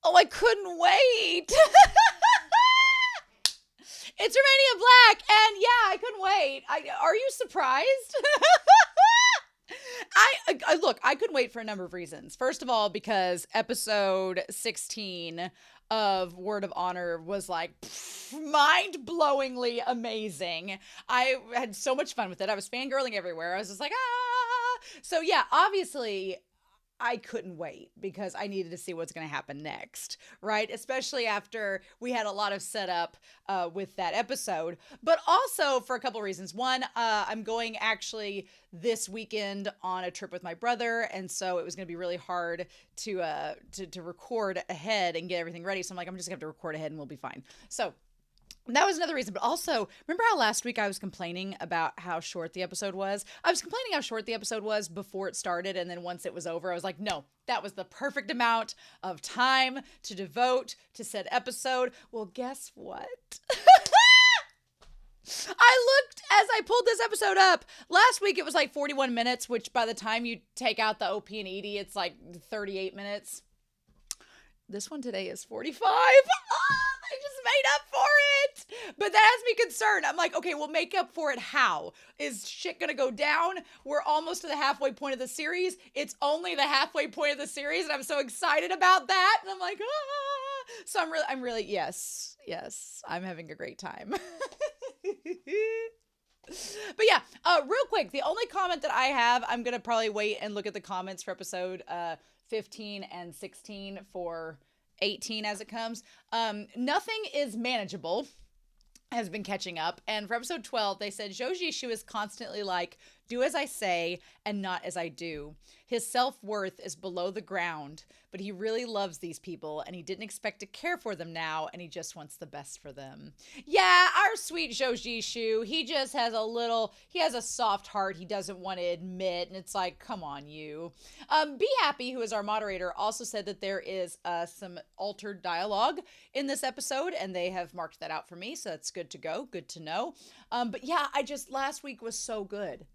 Oh, I couldn't wait. It's Romania Black, and yeah, I couldn't wait. Are you surprised? Look, I couldn't wait for a number of reasons. First of all, because episode 16 of Word of Honor was like mind-blowingly amazing. I had so much fun with it. I was fangirling everywhere. I was just like, ah. So yeah, obviously I couldn't wait because I needed to see what's going to happen next, right? Especially after we had a lot of setup with that episode, but also for a couple reasons. One, I'm going actually this weekend on a trip with my brother, and so it was going to be really hard to record ahead and get everything ready. So I'm like, I'm just going to have to record ahead and we'll be fine. So that was another reason. But also, remember how last week I was complaining about how short the episode was? I was complaining how short the episode was before it started. And then once it was over, I was like, no, that was the perfect amount of time to devote to said episode. Well, guess what? I looked as I pulled this episode up. Last week it was like 41 minutes, which by the time you take out the OP and ED, it's like 38 minutes. This one today is 45. I just made up for it. But that has me concerned. I'm like, okay, we'll make up for it how? Is shit gonna go down? We're almost to the halfway point of the series. It's only the halfway point of the series, and I'm so excited about that. And I'm like, ah. So I'm really, yes, I'm having a great time. But yeah, real quick, the only comment that I have, I'm gonna probably wait and look at the comments for episode 15 and 16 for 18 as it comes. Nothing is manageable has been catching up. And for episode 12, they said ZHOU is constantly like, do as I say and not as I do. His self-worth is below the ground, but he really loves these people and he didn't expect to care for them now and he just wants the best for them. Yeah, our sweet ZHOU, he just has he has a soft heart he doesn't want to admit, and it's like, come on, you. Be Happy, who is our moderator, also said that there is some altered dialogue in this episode, and they have marked that out for me, so that's good to go, good to know. But yeah, last week was so good.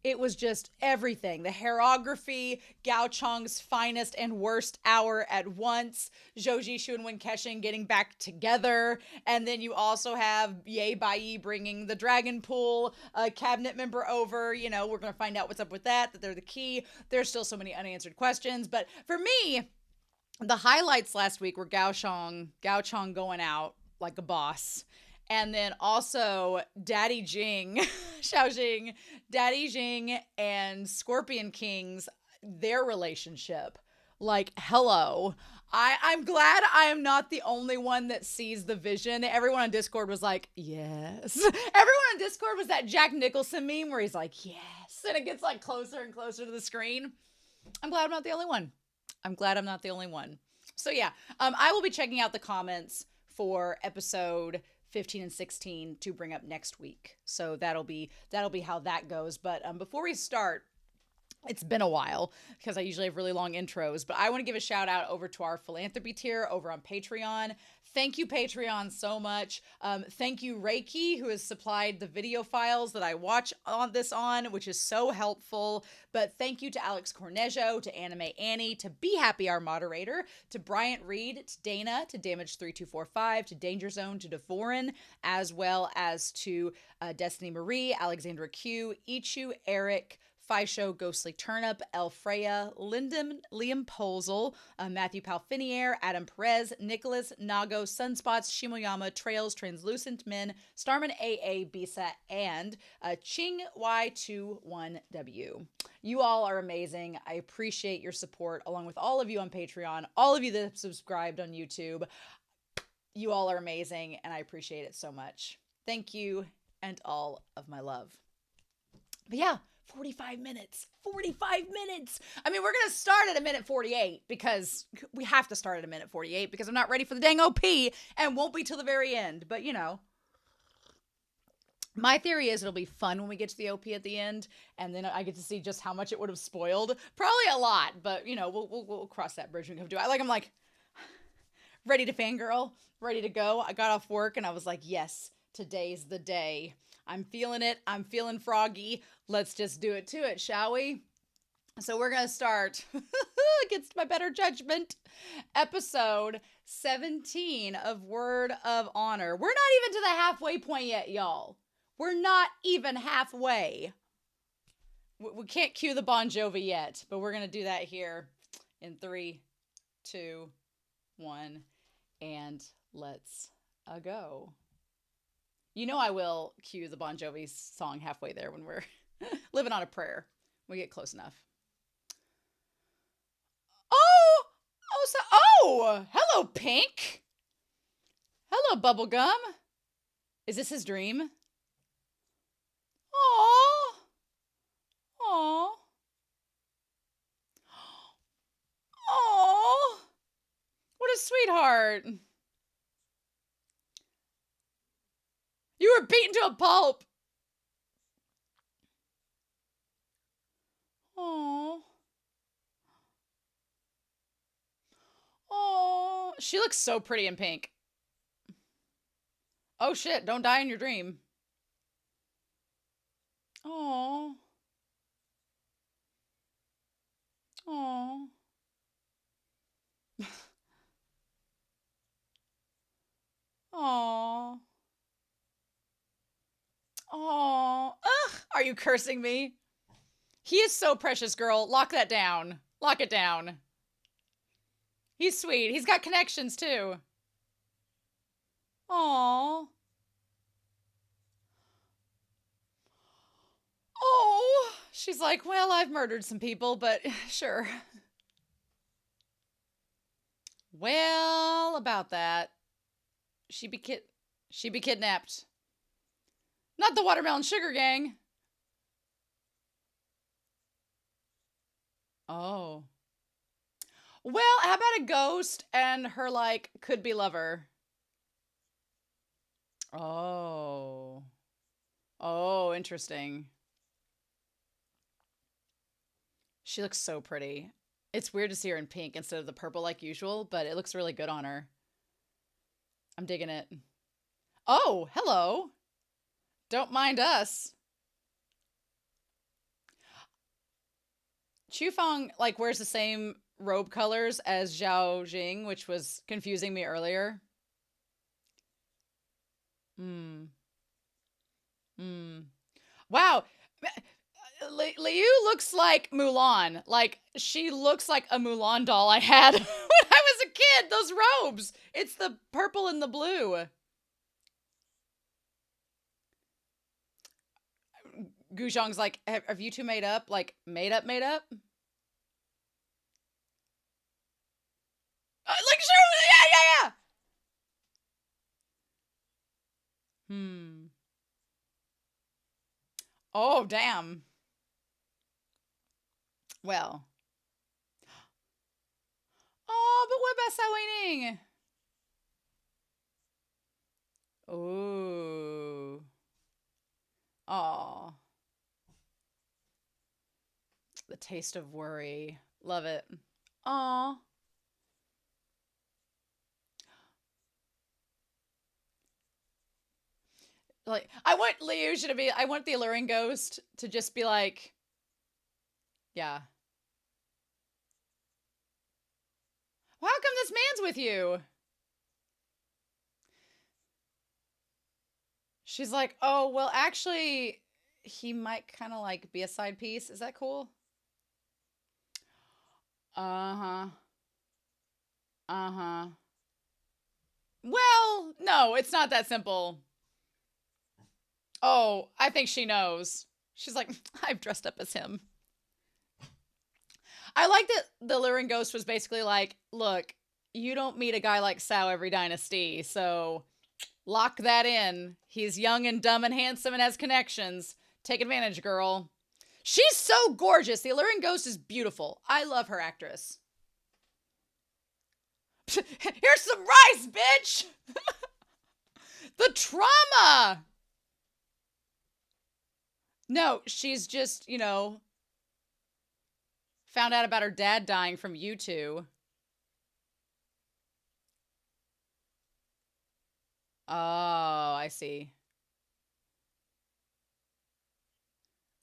It was just everything. The hairography, Guxiang's finest and worst hour at once, ZHOU and KEXING getting back together, and then you also have Ye Bai bringing the Dragon Pool cabinet member over. You know, we're going to find out what's up with that they're the key. There's still so many unanswered questions, but for me, the highlights last week were Guxiang going out like a boss. And then also Daddy Jing, Xiaojing, Daddy Jing and Scorpion King's, their relationship. Like, hello. I'm glad I am not the only one that sees the vision. Everyone on Discord was like, yes. Everyone on Discord was that Jack Nicholson meme where he's like, yes. And it gets like closer and closer to the screen. I'm glad I'm not the only one. So yeah, I will be checking out the comments for episode 15 and 16 to bring up next week. So that'll be how that goes. But before we start, it's been a while because I usually have really long intros, but I want to give a shout out over to our philanthropy tier over on Patreon. Thank you, Patreon, so much. Thank you, Reiki, who has supplied the video files that I watch on, which is so helpful. But thank you to Alex Cornejo, to Anime Annie, to Be Happy, our moderator, to Bryant Reed, to Dana, to Damage3245, to Danger Zone, to Devorin, as well as to Destiny Marie, Alexandra Q, Ichu, Eric, Fisho, Ghostly Turnip, El Freya, Liam Posel, Matthew Palfiniere, Adam Perez, Nicholas, Nago, Sunspots, Shimoyama, Trails, Translucent Men, Starman AA, Bisa, and Ching Y21W. You all are amazing. I appreciate your support, along with all of you on Patreon, all of you that have subscribed on YouTube. You all are amazing, and I appreciate it so much. Thank you, and all of my love. But yeah, 45 minutes. 45 minutes. I mean, we're going to start at a minute 48 because we have to start at a minute 48 because I'm not ready for the dang OP and won't be till the very end. But, you know, my theory is it'll be fun when we get to the OP at the end, and then I get to see just how much it would have spoiled. Probably a lot, but, you know, we'll cross that bridge when we come to it. I'm like, ready to fangirl, ready to go. I got off work and I was like, yes, today's the day. I'm feeling it. I'm feeling froggy. Let's just do it to it, shall we? So we're going to start against my better judgment. Episode 17 of Word of Honor. We're not even to the halfway point yet, y'all. We're not even halfway. We can't cue the Bon Jovi yet, but we're going to do that here in 3, 2, 1, and let's go. You know I will cue the Bon Jovi song halfway there when we're living on a prayer. We get close enough. Oh, hello, Pink. Hello, Bubblegum. Is this his dream? Aww. Aww. Aww. What a sweetheart. You were beaten to a pulp. Aww. Oh, she looks so pretty in pink. Oh shit, don't die in your dream. Oh. Oh. Oh. Oh. Ugh, are you cursing me? He is so precious, girl. Lock that down. Lock it down. He's sweet. He's got connections, too. Aww. Oh. She's like, well, I've murdered some people, but sure. Well, about that. She be kidnapped. Not the Watermelon Sugar Gang. Oh. Well, how about a ghost and her, like, could-be lover? Oh. Oh, interesting. She looks so pretty. It's weird to see her in pink instead of the purple like usual, but it looks really good on her. I'm digging it. Oh, hello. Don't mind us. Qufeng, like, wears the same robe colors as Zhou Jing, which was confusing me earlier. Wow. Liu looks like Mulan. Like, she looks like a Mulan doll I had when I was a kid. Those robes. It's the purple and the blue. Guxiang's like, have you two made up? Like, made up? Like, sure, yeah. Oh, damn. Well. Oh, but what about ZHOU WeiNing? Ooh. Aw. The taste of worry. Love it. Aw. Like, I want Liu to be, I want the alluring ghost to just be like, yeah. Well, how come this man's with you? She's like, oh, well, actually, he might kind of like be a side piece. Is that cool? Uh-huh. Uh-huh. Well, no, it's not that simple. Oh, I think she knows. She's like, I've dressed up as him. I like that the Luring Ghost was basically like, look, you don't meet a guy like ZHOU every dynasty, so lock that in. He's young and dumb and handsome and has connections. Take advantage, girl. She's so gorgeous. The Alluring Ghost is beautiful. I love her actress. Here's some rice, bitch! The trauma! No, she's just, you know, found out about her dad dying from you two. Oh, I see.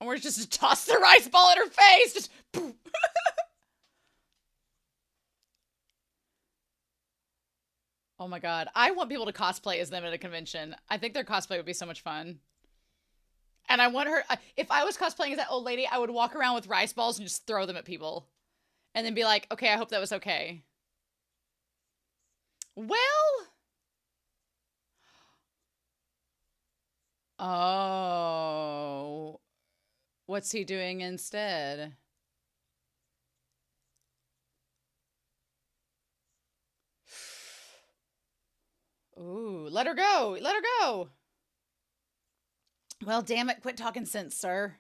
Or just toss the rice ball at her face. Just poof. Oh my god. I want people to cosplay as them at a convention. I think their cosplay would be so much fun. And I want her, if I was cosplaying as that old lady, I would walk around with rice balls and just throw them at people. And then be like, okay, I hope that was okay. Well. Oh. What's he doing instead? Ooh, let her go. Let her go. Well, damn it. Quit talking sense, sir.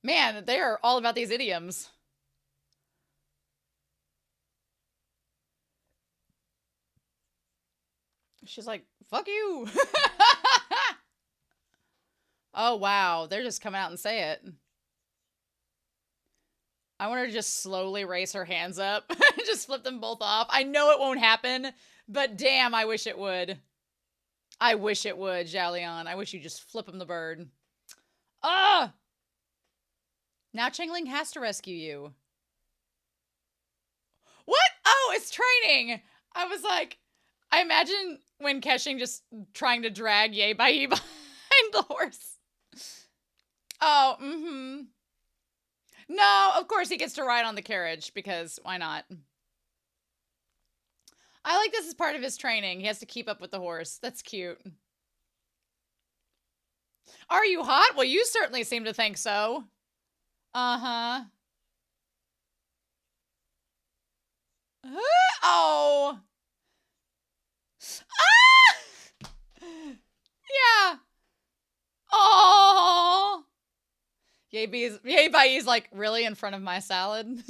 Man, they are all about these idioms. She's like, fuck you. Oh, wow. They're just coming out and say it. I want her to just slowly raise her hands up and just flip them both off. I know it won't happen, but damn, I wish it would. I wish it would, Zhao. I wish you just flip him the bird. Ah! Now Changling has to rescue you. What? Oh, it's training. I was like, I imagine when KEXING just trying to drag Ye Bai Yi behind the horse. Oh, mm-hmm. No, of course he gets to ride on the carriage because why not? I like this as part of his training. He has to keep up with the horse. That's cute. Are you hot? Well, you certainly seem to think so. Uh-huh. Oh. Ah! Yeah. Oh. Ye Bai Yi's like, really in front of my salad?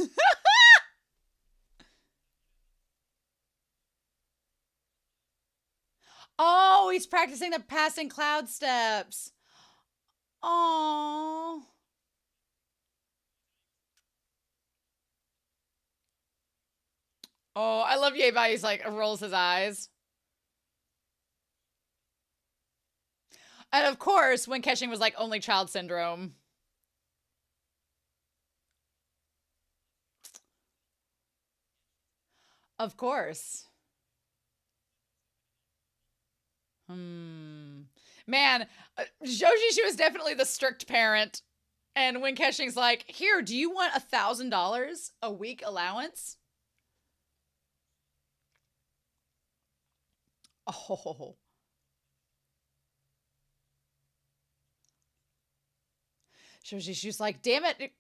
Oh, he's practicing the passing cloud steps. Oh. Oh, I love Ye Bai Yi's like rolls his eyes. And of course, when KEXING was like only child syndrome. Of course. Man, ZHOU was definitely the strict parent. And when KEXING's like, here, do you want $1,000 a week allowance? Oh. ZHOU, she was like, damn it.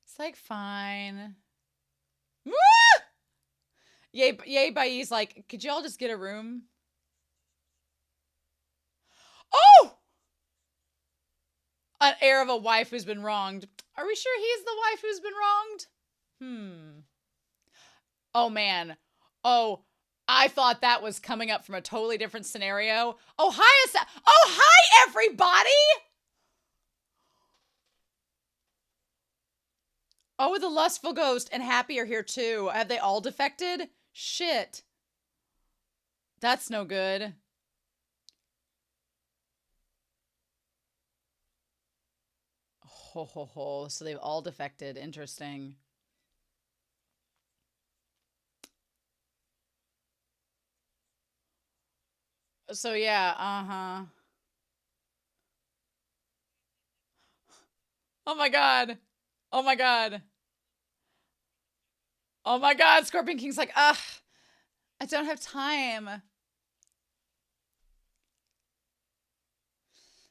It's like, fine. Ye Bai Yi's like, could y'all just get a room? Oh! An heir of a wife who's been wronged. Are we sure he's the wife who's been wronged? Oh, man. Oh, I thought that was coming up from a totally different scenario. Oh, hi, hi, everybody! Oh, the lustful ghost and Happy are here too. Have they all defected? Shit. That's no good. Ho, ho, ho. So they've all defected. Interesting. So yeah, uh-huh. Oh my god. Oh my god. Oh my god, Scorpion King's like, ugh, I don't have time.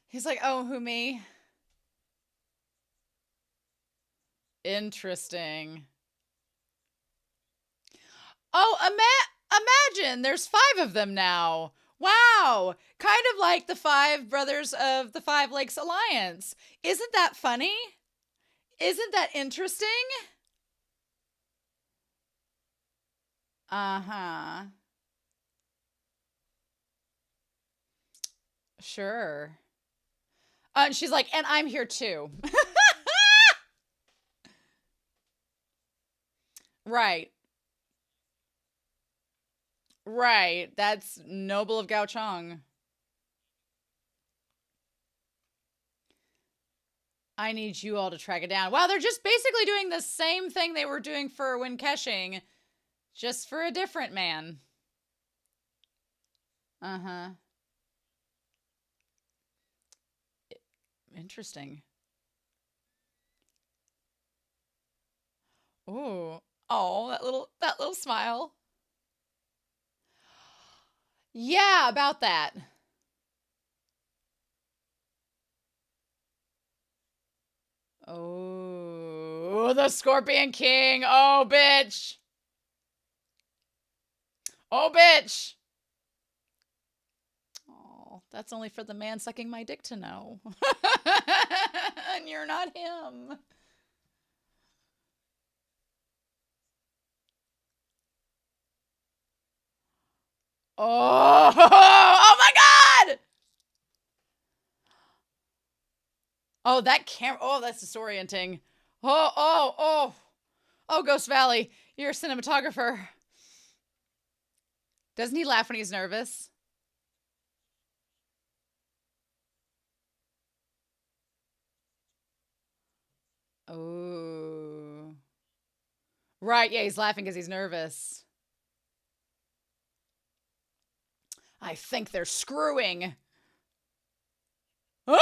He's like, oh, who, me? Interesting. Oh, imagine, there's 5 of them now. Wow. Kind of like the 5 brothers of the Five Lakes Alliance. Isn't that funny? Isn't that interesting? Uh-huh. Sure. And she's like, and I'm here too. Right. Right. That's noble of Guxiang. I need you all to track it down. Wow, they're just basically doing the same thing they were doing for when KEXING, just for a different man. Uh-huh. Interesting. Ooh. Oh, that little smile. Yeah, about that. Oh, the Scorpion King. Oh, bitch. Oh, bitch. Oh, that's only for the man sucking my dick to know. And you're not him. Oh, oh my God. Oh, that camera. Oh, that's disorienting. Oh, oh, oh. Oh, Ghost Valley. You're a cinematographer. Doesn't he laugh when he's nervous? Oh. Right, yeah, he's laughing because he's nervous. I think they're screwing. Ah!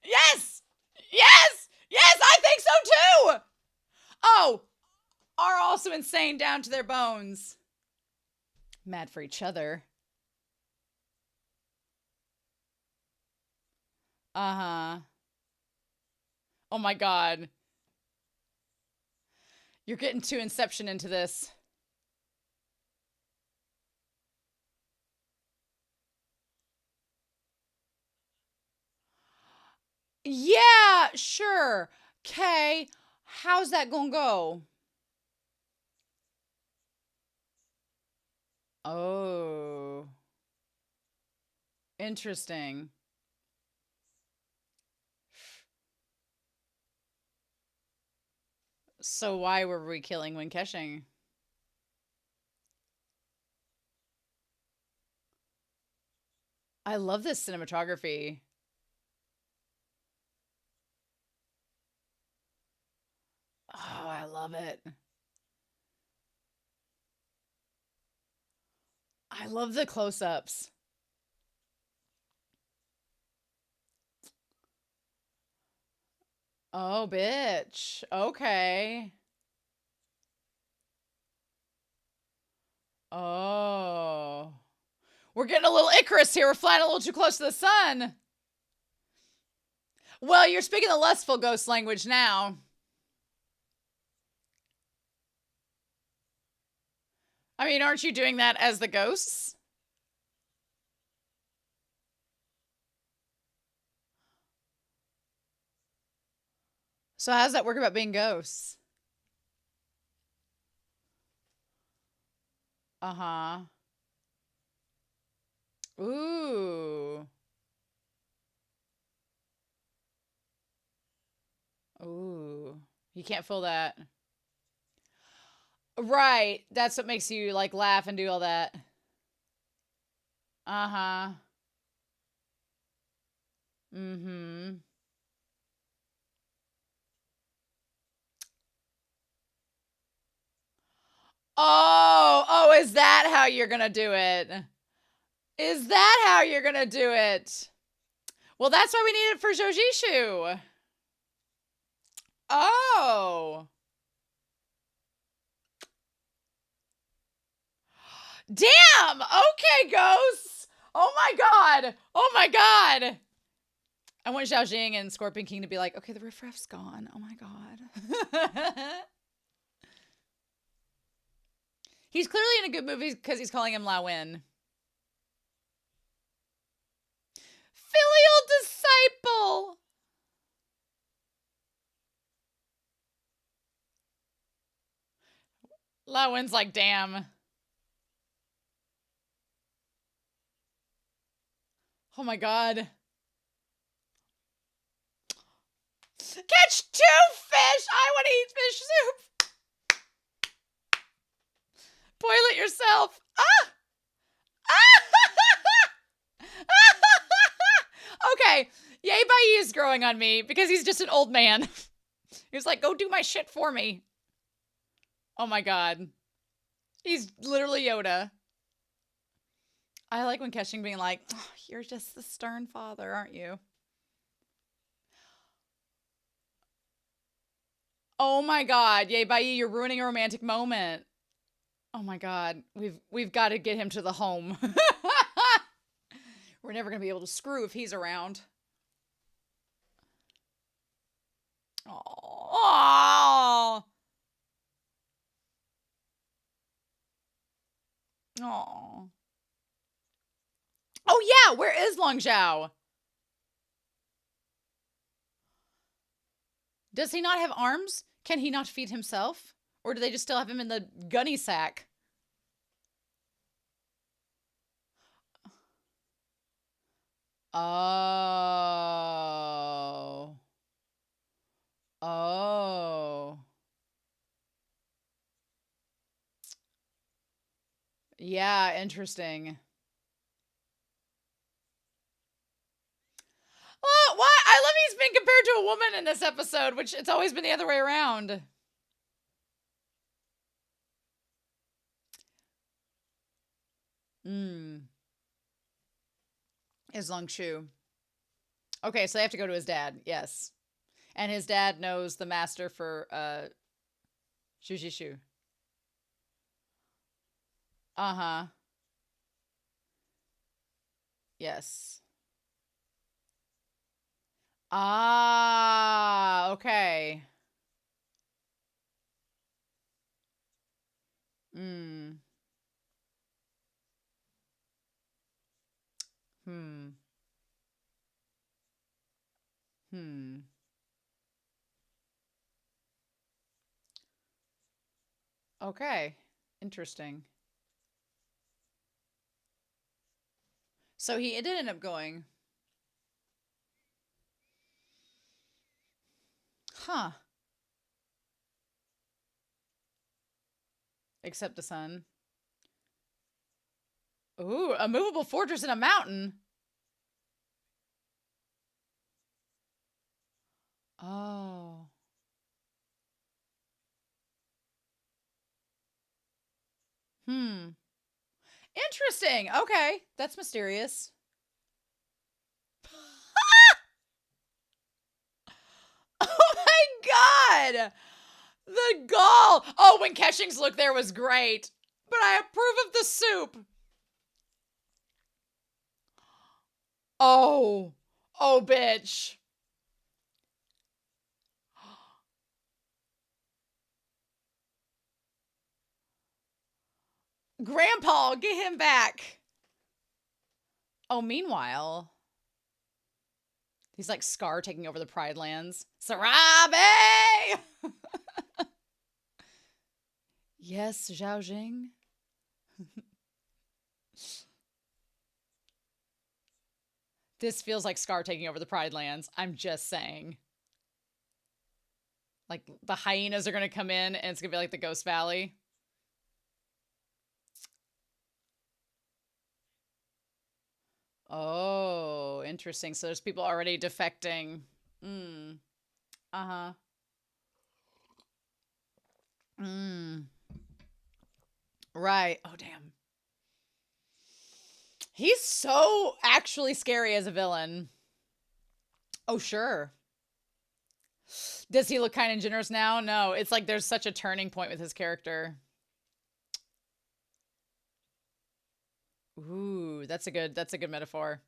Yes! Yes! Yes, I think so too! Oh, are also insane down to their bones. Mad for each other. Uh-huh. Oh my God. You're getting too Inception into this. Yeah, sure. Okay, how's that gonna go? Oh. Interesting. So why were we killing when KEXING? I love this cinematography. Oh, I love it. I love the close-ups. Oh, bitch. Okay. Oh. We're getting a little Icarus here. We're flying a little too close to the sun. Well, you're speaking the lustful ghost language now. I mean, aren't you doing that as the ghosts? So how does that work about being ghosts? Uh-huh. Ooh. Ooh. You can't feel that. Right. That's what makes you, like, laugh and do all that. Uh-huh. Mm-hmm. Oh, oh, is that how you're gonna do it? Is that how you're gonna do it? Well, that's why we need it for ZHOU. Oh. Damn! Okay, ghosts! Oh my God! Oh my God! I want Zhao Jing and Scorpion King to be like, okay, the riffraff's gone. Oh my God. He's clearly in a good movie because he's calling him Lao Wen. Filial disciple! Lao Wen's like, damn. Oh my God. Catch 2 fish! I want to eat fish soup! Boil it yourself. Ah! Okay. Yay Bai is growing on me because he's just an old man. He's like, go do my shit for me. Oh my god. He's literally Yoda. I like when KEXING being like, oh, you're just the stern father, aren't you? Oh my god. Yay Bai, you're ruining a romantic moment. Oh my god. We've got to get him to the home. We're never going to be able to screw if he's around. Oh. Oh. Oh yeah, where is Long Zhao? Does he not have arms? Can he not feed himself? Or do they just still have him in the gunny sack? Oh. Oh. Yeah, interesting. Oh, what? I love he's been compared to a woman in this episode, which it's always been the other way around. Is Long Shu. Okay, so they have to go to his dad, yes. And his dad knows the master for ZHOU. Uh-huh. Yes. Ah, okay. Hmm. Okay. Interesting. So he did end up going. Huh. Except the sun. Ooh, a movable fortress in a mountain. Oh. Interesting. Okay. That's mysterious. Oh my god! The gall! Oh, when KEXING's look there was great. But I approve of the soup. Oh. Oh, bitch. Grandpa, get him back. Oh, meanwhile, he's like Scar taking over the Pride Lands. Sarabi! Yes, Zhao Jing. This feels like Scar taking over the Pride Lands. I'm just saying. Like, the hyenas are going to come in, and it's going to be like the Ghost Valley. Oh, interesting. So there's people already defecting. Uh-huh. Right. Oh, damn. He's so actually scary as a villain. Oh, sure. Does he look kind and generous now? No, it's like there's such a turning point with his character. Ooh, that's a good metaphor.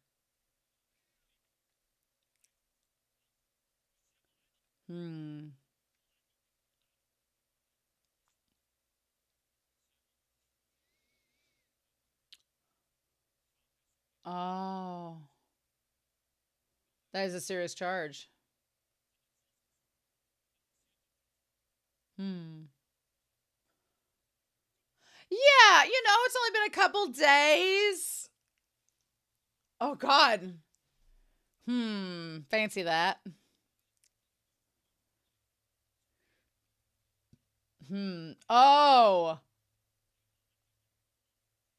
Oh. That is a serious charge. Yeah, it's only been a couple days. Oh, God. Fancy that. Oh.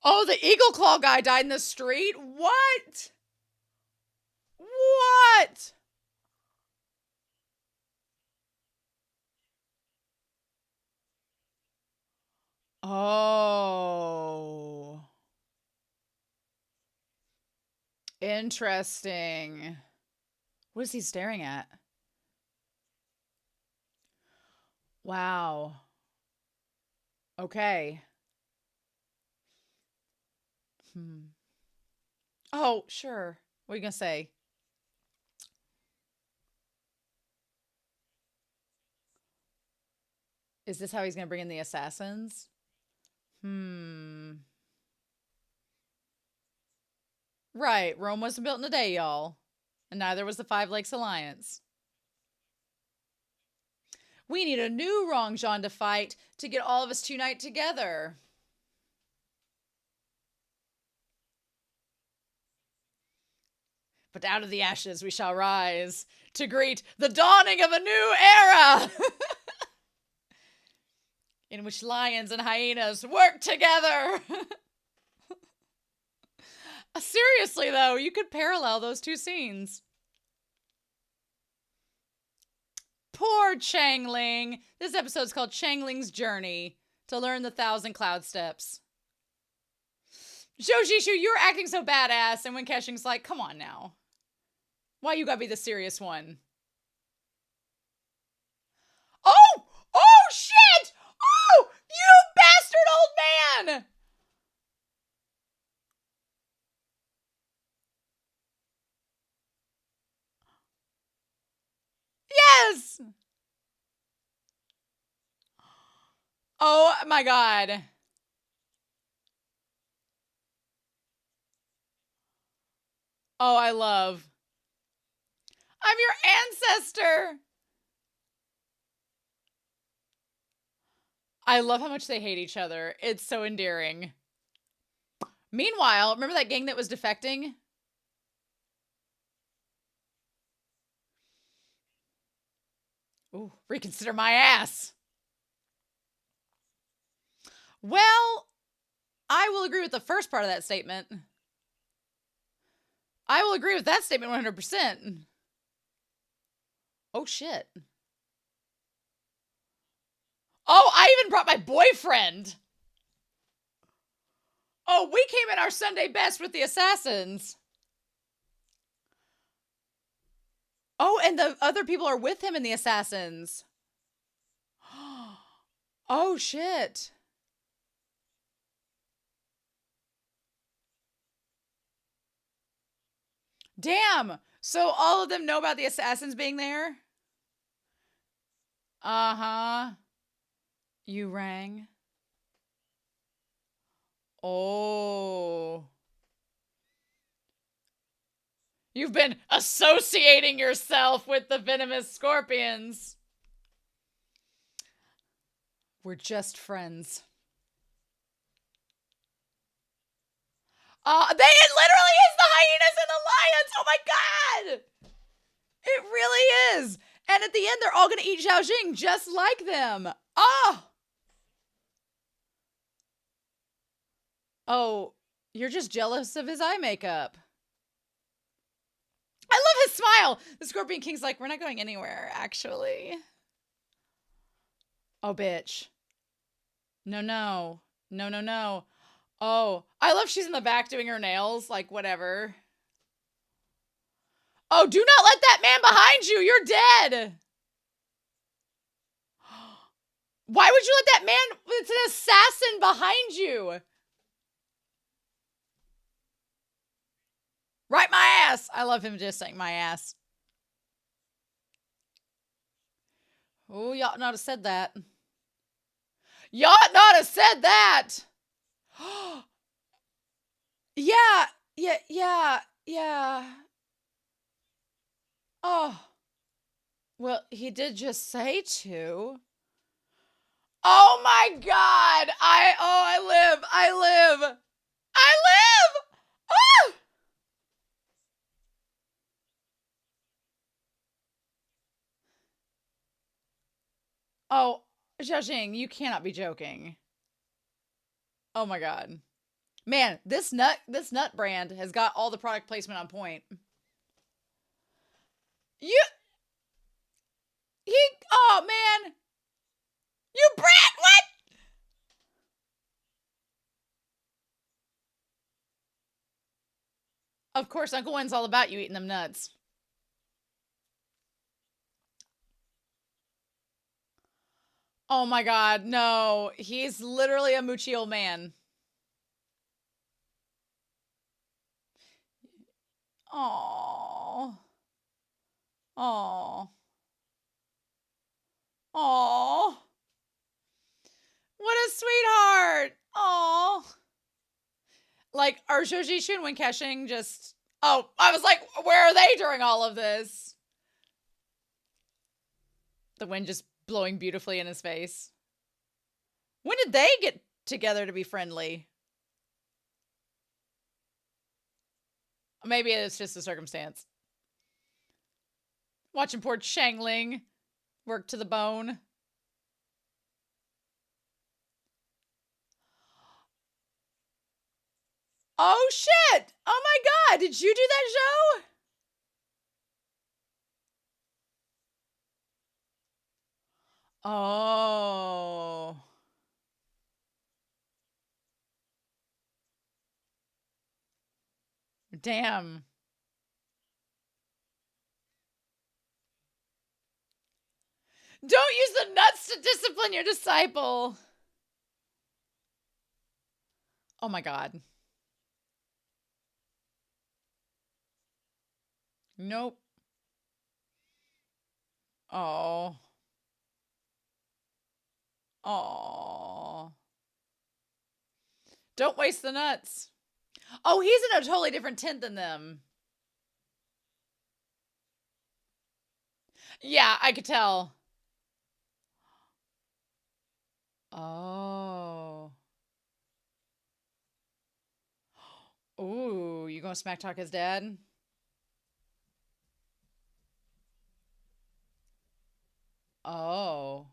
Oh, the Eagle Claw guy died in the street? What? What? Oh. Interesting. What is he staring at? Wow. Okay. Oh, sure. What are you gonna say? Is this how he's gonna bring in the assassins? Right. Rome wasn't built in a day, y'all. And neither was the Five Lakes Alliance. We need a new Wrong John to fight to get all of us to unite together. But out of the ashes we shall rise to greet the dawning of a new era in which lions and hyenas work together. Seriously, though, you could parallel those two scenes. Poor Changling. This episode's called Changling's Journey to learn the 1,000 cloud steps. ZHOU, you're acting so badass, and when KEXING's like, come on now. Why you gotta be the serious one? Oh! Oh, shit! Oh! You bastard old man! Yes! Oh my god. Oh, I love. I'm your ancestor. I love how much they hate each other. It's so endearing. Meanwhile, remember that gang that was defecting? Ooh, reconsider my ass. Well, I will agree with the first part of that statement. I will agree with that statement 100%. Oh, shit. Oh, I even brought my boyfriend. Oh, we came in our Sunday best with the assassins. Oh, and the other people are with him in the assassins. Oh, shit. Damn. So all of them know about the assassins being there? Uh-huh. You rang? Oh. You've been associating yourself with the venomous scorpions. We're just friends. It literally is the hyenas and the lions. Oh my god. It really is. And at the end, they're all going to eat ZHOU Jing just like them. Oh. Oh, you're just jealous of his eye makeup. I love his smile. The Scorpion King's like, we're not going anywhere, actually. Oh, bitch. No, no. No, no, no. Oh, I love she's in the back doing her nails. Like, whatever. Oh, do not let that man behind you. You're dead. Why would you let that man? It's an assassin behind you. Right my ass. I love him just saying my ass. Oh, you ought not have said that. You ought not have said that. Yeah. Oh. Well, he did just say to. Oh my god. I live. Ah! Oh, ZHOU Jing, you cannot be joking. Oh my god. Man, this nut brand has got all the product placement on point. You, oh man. You brat, what? Of course, Uncle Wen's all about you eating them nuts. Oh my god, no. He's literally a moochy old man. Aww. Aww. Aww. What a sweetheart. Aww. Like, are ZHOU and KEXING just... Oh, I was like, where are they during all of this? The wind just blowing beautifully in his face. When did they get together to be friendly? Maybe it's just a circumstance. Watching poor Changling work to the bone. Oh shit! Oh my god! Did you do that show? Oh. Damn. Don't use the nuts to discipline your disciple. Oh my god. Nope. Oh. Oh. Don't waste the nuts. Oh, he's in a totally different tent than them. Yeah, I could tell. Oh. Ooh, you gonna smack talk his dad? Oh.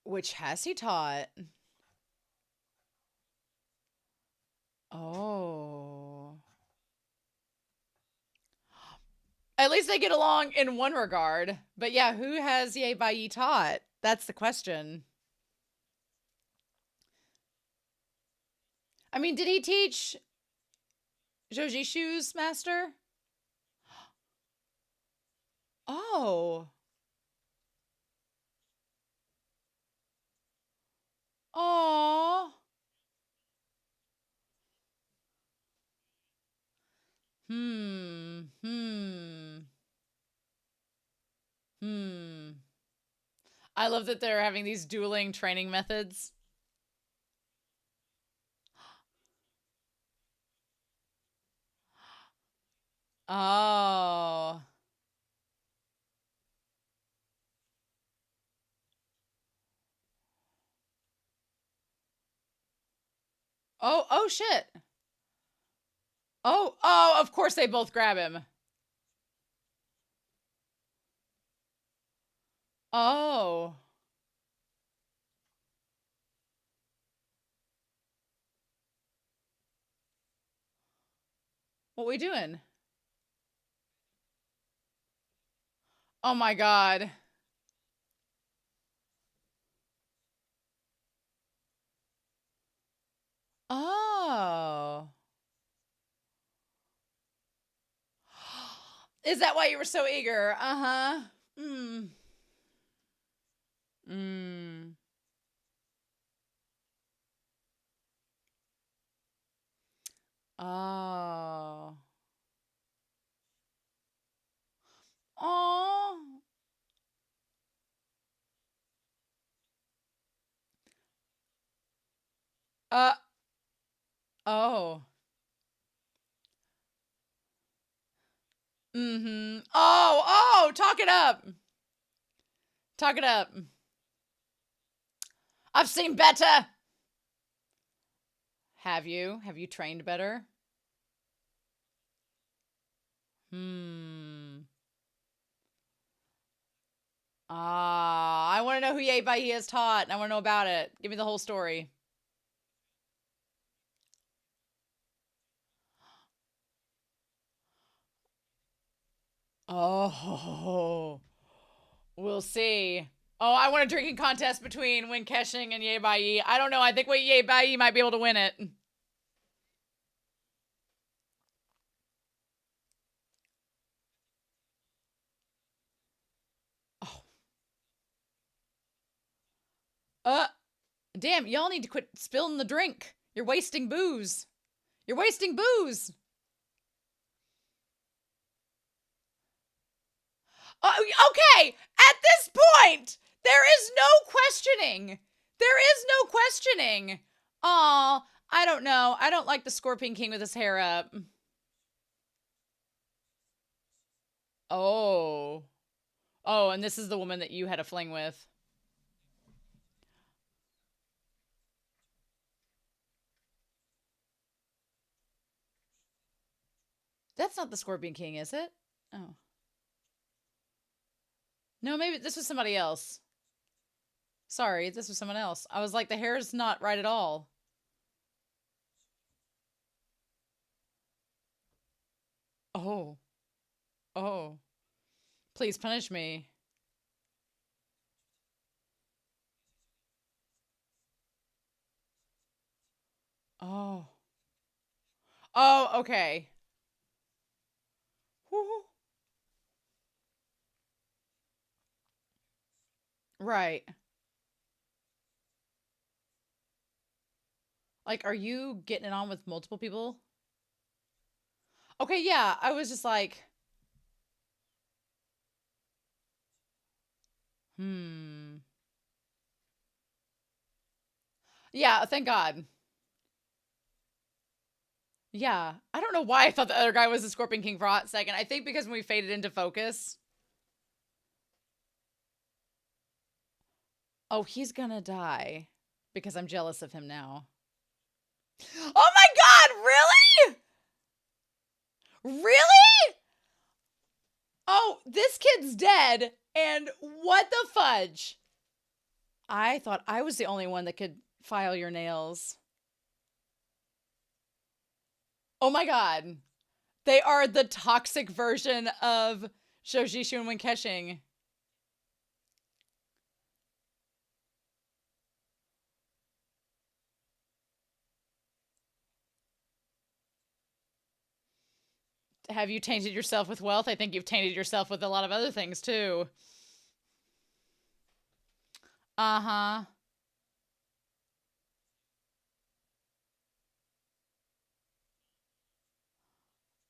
Which has he taught? Oh. At least they get along in one regard. But yeah, who has Ye Bai Yi taught? That's the question. I mean, did he teach ZHOU's master? Oh. Oh. Hmm. I love that they're having these dueling training methods. Oh. Oh shit. Oh, of course they both grab him. Oh. What we doing? Oh my god. Oh. Is that why you were so eager? Uh-huh. Hmm. Hmm. Oh. Oh. Oh. Mm-hmm. Oh, talk it up. Talk it up. I've seen better. Have you? Have you trained better? I want to know who Ye Bai Yi has taught, and I want to know about it. Give me the whole story. Oh, we'll see. Oh, I want a drinking contest between Wen Kexing and Ye Bai. I don't know. I think Ye Bai might be able to win it. Oh. Damn, y'all need to quit spilling the drink. You're wasting booze. You're wasting booze. Okay, at this point, there is no questioning. There is no questioning. Aw, I don't know. I don't like the Scorpion King with his hair up. Oh. Oh, and this is the woman that you had a fling with. That's not the Scorpion King, is it? Oh. No, maybe this was somebody else. Sorry, this was someone else. I was like, the hair's not right at all. Oh. Oh. Please punish me. Oh. Oh, okay. Woo. Right. Like, are you getting it on with multiple people? Okay, yeah. I was just like, Yeah, thank God. Yeah. I don't know why I thought the other guy was the Scorpion King for a hot second. I think because when we faded into focus. Oh, he's gonna die. Because I'm jealous of him now. Oh my God, really? Really? Oh, this kid's dead. And what the fudge? I thought I was the only one that could file your nails. Oh my God. They are the toxic version of ZHOU and Wen Kexing. Have you tainted yourself with wealth? I think you've tainted yourself with a lot of other things too. Uh-huh.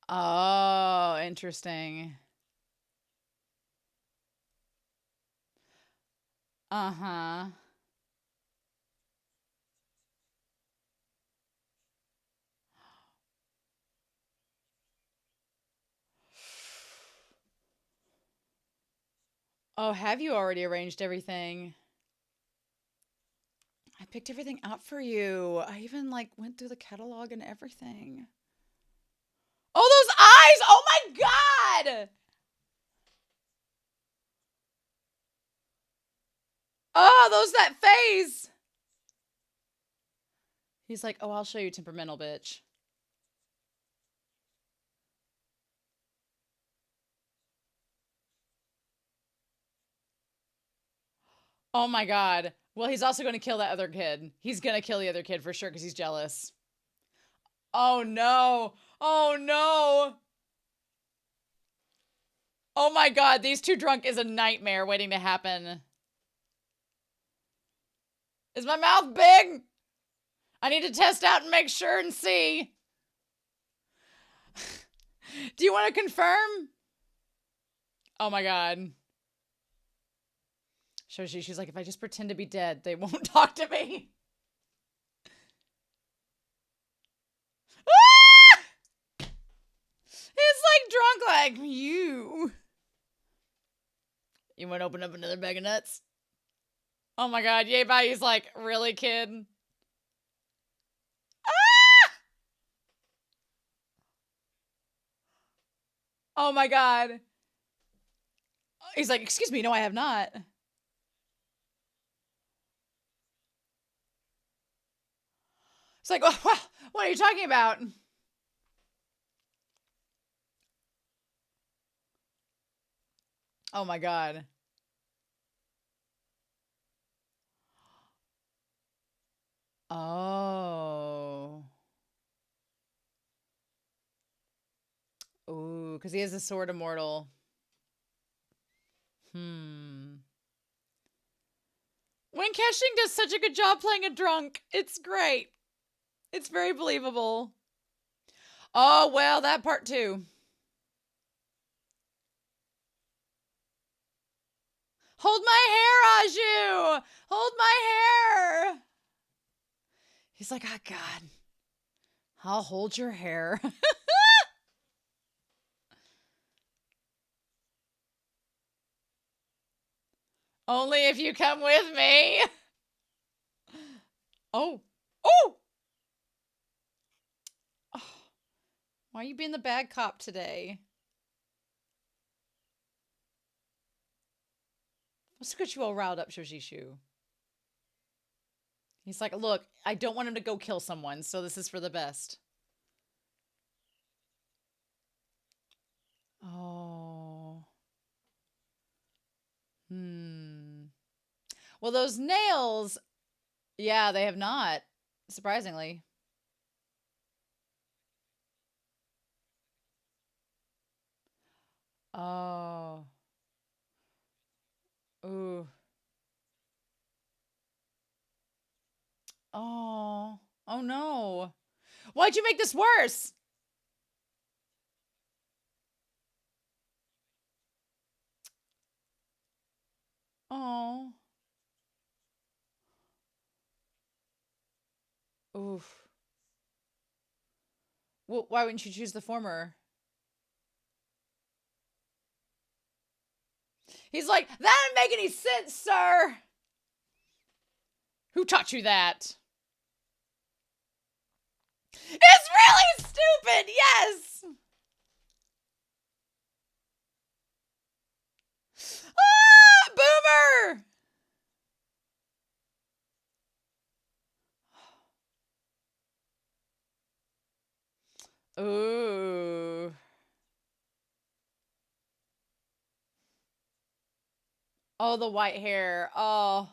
Oh, interesting. Uh-huh. Oh, have you already arranged everything? I picked everything out for you. I even like went through the catalog and everything. Oh, those eyes! Oh my God! Oh, that face! He's like, oh, I'll show you temperamental, bitch. Oh my God. Well, he's also going to kill that other kid. He's going to kill the other kid for sure because he's jealous. Oh no. Oh no. Oh my God. These two drunk is a nightmare waiting to happen. Is my mouth big? I need to test out and make sure and see. Do you want to confirm? Oh my God. She's like, if I just pretend to be dead, they won't talk to me. Ah! It's like drunk like you. You want to open up another bag of nuts? Oh my God, Ye Bai's like, really, kid? Ah! Oh my God. He's like, excuse me, no, I have not. It's like, well, what are you talking about? Oh my God. Oh. Ooh, because he has a sword immortal. Hmm. When KEXING does such a good job playing a drunk. It's great. It's very believable. Oh, well, that part too. Hold my hair, ZHOU! Hold my hair! He's like, oh, God. I'll hold your hair. Only if you come with me. Oh. Oh! Oh. Why are you being the bad cop today? Let's get you all riled up, ZHOU. He's like, look, I don't want him to go kill someone, so this is for the best. Oh. Hmm. Well, those nails, yeah, they have not, surprisingly. Oh. Ooh. Oh. Oh no. Why'd you make this worse? Oh. Oof. Well, why wouldn't you choose the former? He's like, that didn't make any sense, sir. Who taught you that? It's really stupid, yes! Ah, boomer! Ooh. Oh, the white hair. Oh.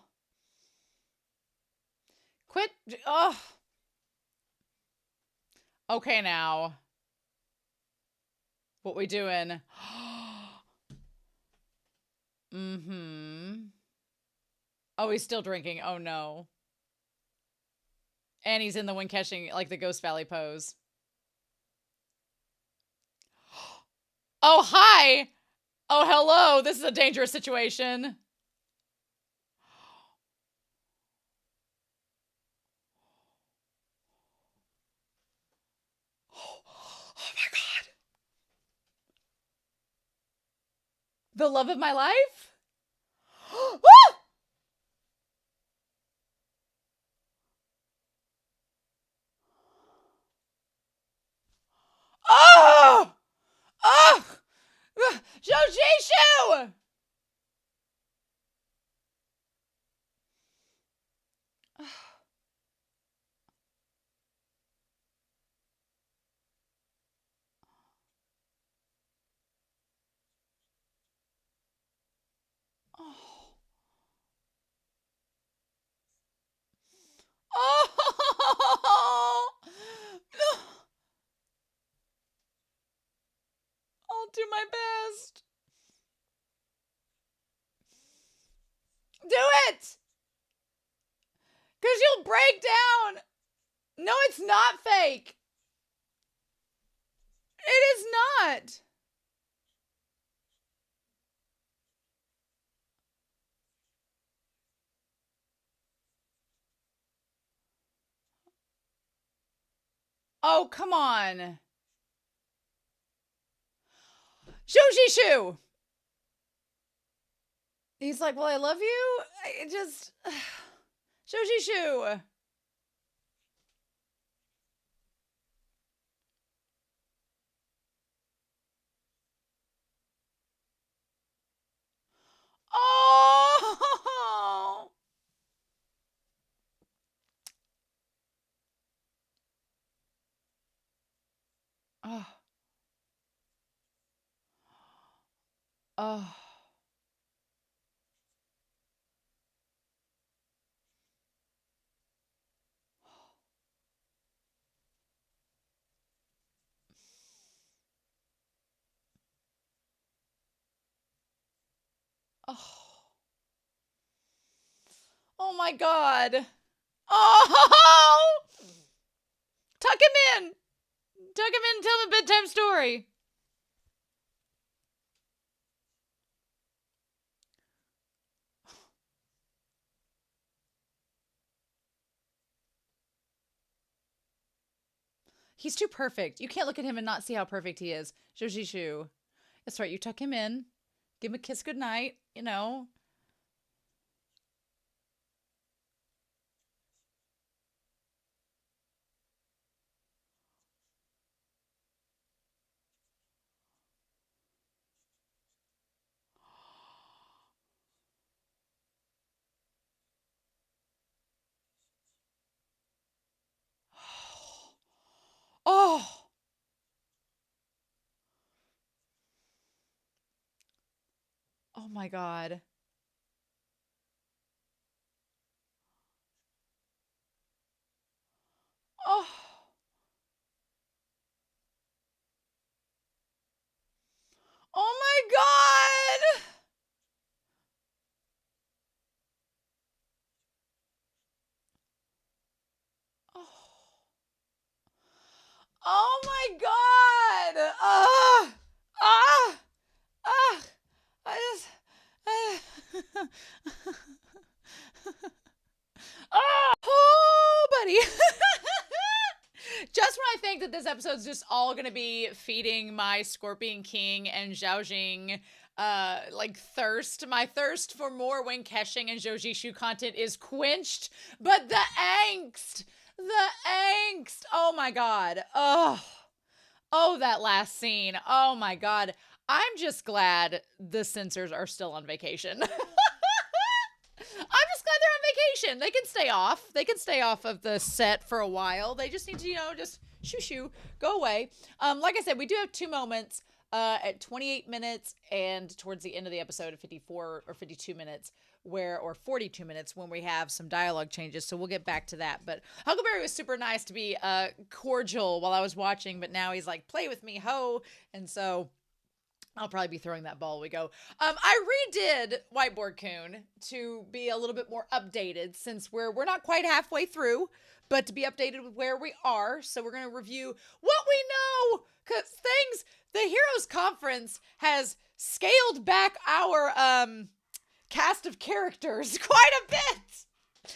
Quit. Oh. Okay, now. What we doing? Mm-hmm. Oh, he's still drinking. Oh, no. And he's in the when KEXING, like the Ghost Valley pose. Oh, hi. Oh, hello. This is a dangerous situation. Oh my God. The love of my life? Oh! Oh! ZHOU! Oh. Oh! I'll do my best. Do it! Because you'll break down. No, it's not fake. It is not. Oh, come on. ZHOU. He's like, well, I love you. I just... ZHOU. Oh! Oh. Oh. Oh. Oh my God. Oh! Tuck him in. Tuck him in and tell him a bedtime story. He's too perfect. You can't look at him and not see how perfect he is. ZHOU. That's right. You tuck him in. Give him a kiss goodnight. You know. Oh. Oh my God. Oh. Oh my God. Oh. Oh my God. Ah. Ah. Ah. I just. Oh, buddy. Just when I think that this episode's just all gonna be feeding my Scorpion King and Zhao Jing like thirst. My thirst for more when KEXING and ZHOU content is quenched. But the angst. The angst. Oh my God. Oh. Oh, that last scene. Oh my God. I'm just glad the censors are still on vacation. I'm just glad they're on vacation. They can stay off. They can stay off of the set for a while. They just need to, just shoo, go away. Like I said, we do have 2 moments at 28 minutes and towards the end of the episode at 54 or 52 minutes or 42 minutes when we have some dialogue changes. So we'll get back to that. But Huckleberry was super nice to be cordial while I was watching, but now he's like, play with me, ho. And so I'll probably be throwing that ball we go. I redid Whiteboard Coon to be a little bit more updated since we're not quite halfway through, but to be updated with where we are. So we're going to review what we know, because the Heroes Conference has scaled back our cast of characters quite a bit.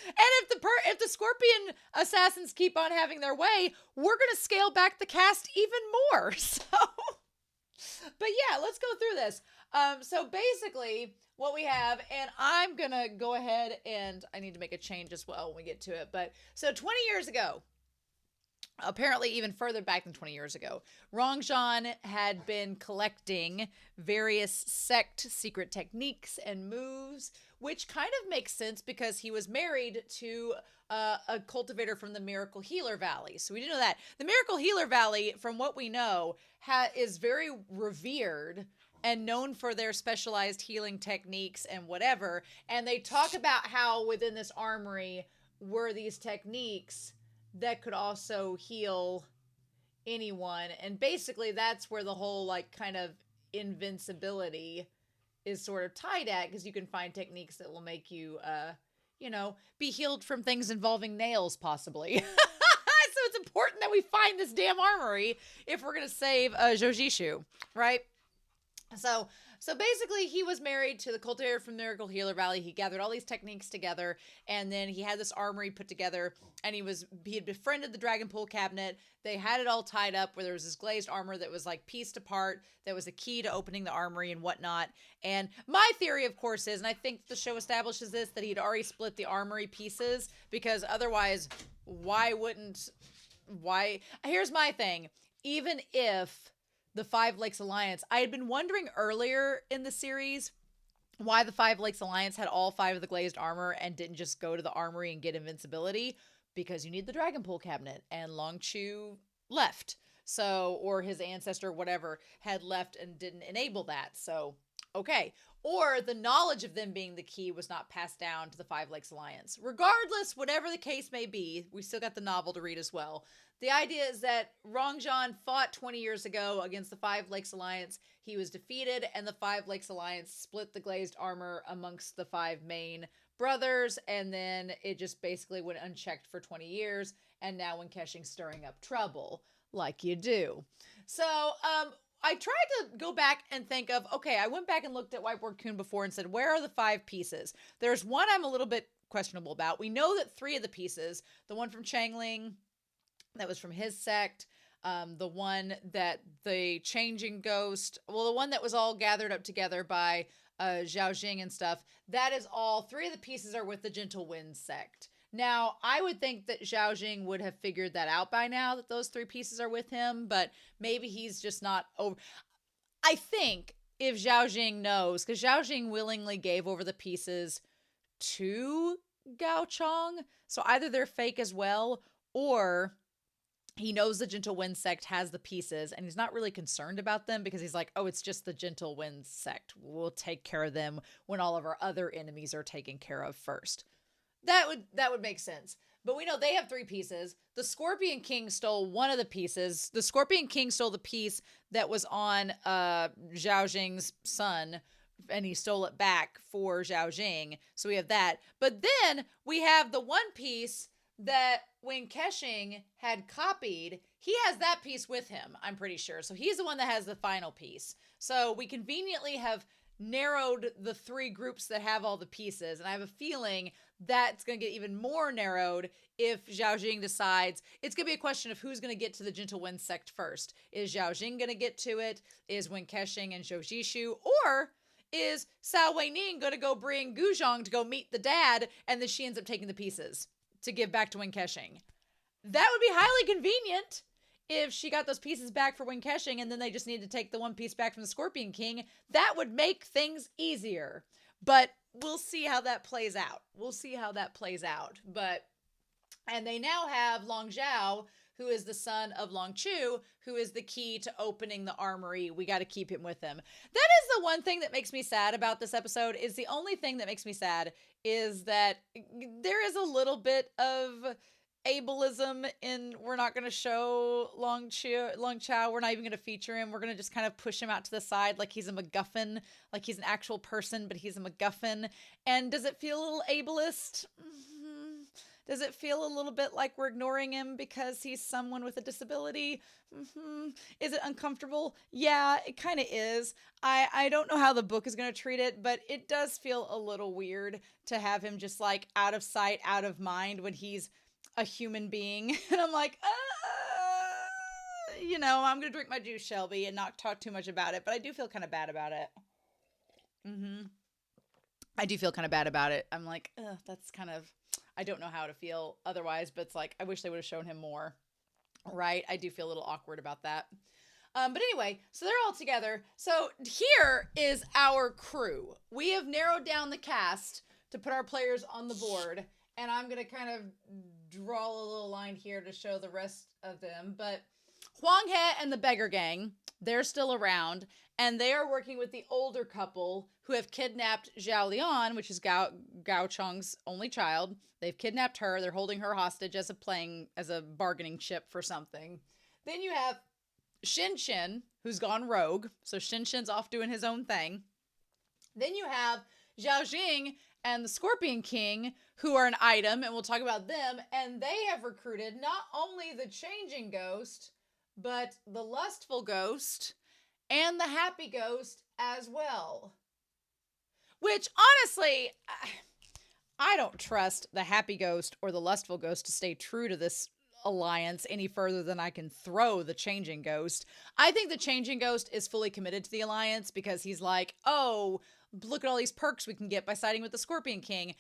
And if the Scorpion assassins keep on having their way, we're going to scale back the cast even more. So but yeah, let's go through this. So basically what we have, and I'm going to go ahead and I need to make a change as well when we get to it. But so 20 years ago, apparently even further back than 20 years ago, Rongzhan had been collecting various sect secret techniques and moves, which kind of makes sense because he was married to a cultivator from the Miracle Healer Valley. So we didn't know that. The Miracle Healer Valley, from what we know, is very revered and known for their specialized healing techniques and whatever. And they talk about how within this armory were these techniques that could also heal anyone. And basically that's where the whole kind of invincibility is sort of tied at, because you can find techniques that will make you be healed from things involving nails possibly. So it's important that we find this damn armory if we're going to save ZHOU, right? So basically he was married to the cultivator from Miracle Healer Valley. He gathered all these techniques together, and then he had this armory put together, and he had befriended the Dragon Pool cabinet. They had it all tied up where there was this glazed armor that was pieced apart. That was a key to opening the armory and whatnot. And my theory, of course, is, and I think the show establishes this, that he'd already split the armory pieces, because otherwise here's my thing. Even if the Five Lakes Alliance, I had been wondering earlier in the series why the Five Lakes Alliance had all 5 of the glazed armor and didn't just go to the armory and get invincibility, because you need the Dragon Pool cabinet, and Long Chu left. So, or his ancestor, whatever, had left and didn't enable that. So, okay. or the knowledge of them being the key was not passed down to the Five Lakes Alliance. Regardless, whatever the case may be, we still got the novel to read as well. The idea is that Rongzhan fought 20 years ago against the Five Lakes Alliance. He was defeated, and the Five Lakes Alliance split the glazed armor amongst the five main brothers, and then it just basically went unchecked for 20 years, and now when KEXING's stirring up trouble, like you do. So, I tried to go back and think of, okay, I went back and looked at Whiteboard Kun before and said, where are the 5 pieces? There's one I'm a little bit questionable about. We know that 3 of the pieces, the one from Changling, that was from his sect, the one that the changing ghost, well, the one that was all gathered up together by ZHOU Jing and stuff, that is all, 3 of the pieces are with the Gentle Wind sect. Now, I would think that ZHOU Jing would have figured that out by now, that those 3 pieces are with him, but maybe he's just not over. I think if ZHOU Jing knows, because ZHOU Jing willingly gave over the pieces to Gao Chong, so either they're fake as well, or he knows the Gentle Wind sect has the pieces, and he's not really concerned about them because he's like, oh, it's just the Gentle Wind sect. We'll take care of them when all of our other enemies are taken care of first. That would make sense. But we know they have 3 pieces. The Scorpion King stole one of the pieces. The Scorpion King stole the piece that was on ZHOU Jing's son, and he stole it back for ZHOU Jing. So we have that. But then we have the one piece that when KEXING had copied, he has that piece with him, I'm pretty sure. So he's the one that has the final piece. So we conveniently have narrowed the 3 groups that have all the pieces, and I have a feeling that's going to get even more narrowed if ZHOU Jing decides. It's going to be a question of who's going to get to the Gentle Wind sect first. Is ZHOU Jing going to get to it? Is Wen Kexing and Zhou Zishu? Or is Cao WeiNing going to go bring Guxiang to go meet the dad, and then she ends up taking the pieces to give back to Wen Kexing? That would be highly convenient if she got those pieces back for Wen Kexing, and then they just need to take the one piece back from the Scorpion King. That would make things easier. But we'll see how that plays out. We'll see how that plays out. And they now have Long Zhao, who is the son of Long Chu, who is the key to opening the armory. We got to keep him with him. That is the one thing that makes me sad about this episode. Is the only thing that makes me sad is that there is a little bit of ableism in, we're not going to show Long Chao. We're not even going to feature him. We're going to just kind of push him out to the side like he's a MacGuffin, like he's an actual person, but he's a MacGuffin. And does it feel a little ableist? Mm-hmm. Does it feel a little bit like we're ignoring him because he's someone with a disability? Mm-hmm. Is it uncomfortable? Yeah, it kind of is. I don't know how the book is going to treat it, but it does feel a little weird to have him just like out of sight, out of mind when he's a human being. And I'm like, you know, I'm going to drink my juice, Shelby, and not talk too much about it. But I do feel kind of bad about it. I do feel kind of bad about it. I'm like, that's kind of, I don't know how to feel otherwise, but it's like, I wish they would have shown him more. Right? I do feel a little awkward about that. But anyway, so they're all together. So here is our crew. We have narrowed down the cast to put our players on the board. And I'm going to kind of draw a little line here to show the rest of them. But Huang He and the Beggar Gang, they're still around. And they are working with the older couple who have kidnapped Zhao Lian, which is Gao Chong's only child. They've kidnapped her. They're holding her hostage as a bargaining chip for something. Then you have Shin Shin, who's gone rogue. So Shin Shin's off doing his own thing. Then you have Zhao Jing and the Scorpion King, who are an item, and we'll talk about them. And they have recruited not only the Changing Ghost, but the Lustful Ghost and the Happy Ghost as well. Which, honestly, I don't trust the Happy Ghost or the Lustful Ghost to stay true to this alliance any further than I can throw the Changing Ghost. I think the Changing Ghost is fully committed to the alliance because he's like, oh, look at all these perks we can get by siding with the Scorpion King.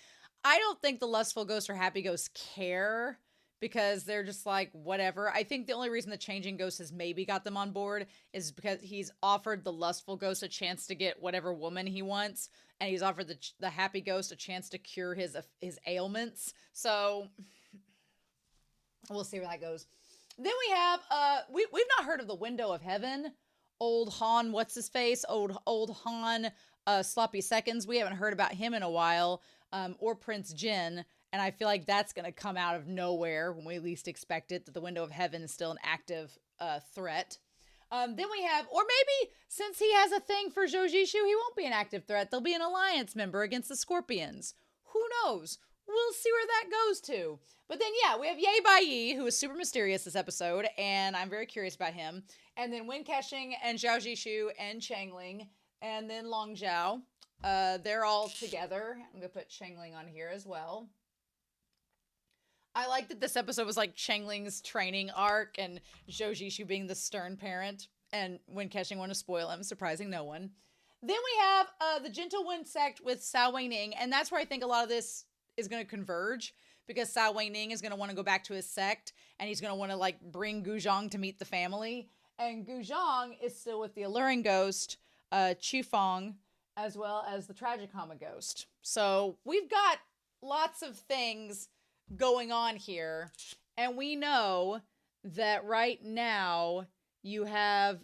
I don't think the Lustful Ghost or Happy Ghost care because they're just like, whatever. I think the only reason the Changing Ghost has maybe got them on board is because he's offered the Lustful Ghost a chance to get whatever woman he wants, and he's offered the Happy Ghost a chance to cure his ailments. So we'll see where that goes. Then we have, we've not heard of the Window of Heaven. Old Han, what's his face? Old Han, Sloppy Seconds. We haven't heard about him in a while, or Prince Jin. And I feel like that's going to come out of nowhere when we least expect it, that the window of heaven is still an active threat. Then we have, or maybe since he has a thing for ZHOU, he won't be an active threat. They'll be an alliance member against the Scorpions. Who knows? We'll see where that goes to. But then, yeah, we have Ye Bai, who is super mysterious this episode, and I'm very curious about him. And then Wen Kexing and Zhao Zishu and Changling, and then Long Zhao. They're all together. I'm going to put Changling on here as well. I like that this episode was like Changling's training arc and Zhou Zishu being the stern parent and Wen Kexing wanted to spoil him, surprising no one. Then we have the Gentle Wind sect with ZHOU WeiNing, and that's where I think a lot of this is going to converge, because ZHOU WeiNing is going to want to go back to his sect, and he's going to want to like bring Guxiang to meet the family. And Guxiang is still with the Alluring Ghost, Qifeng, as well as the Tragicoma Ghost. So we've got lots of things going on here, and we know that right now you have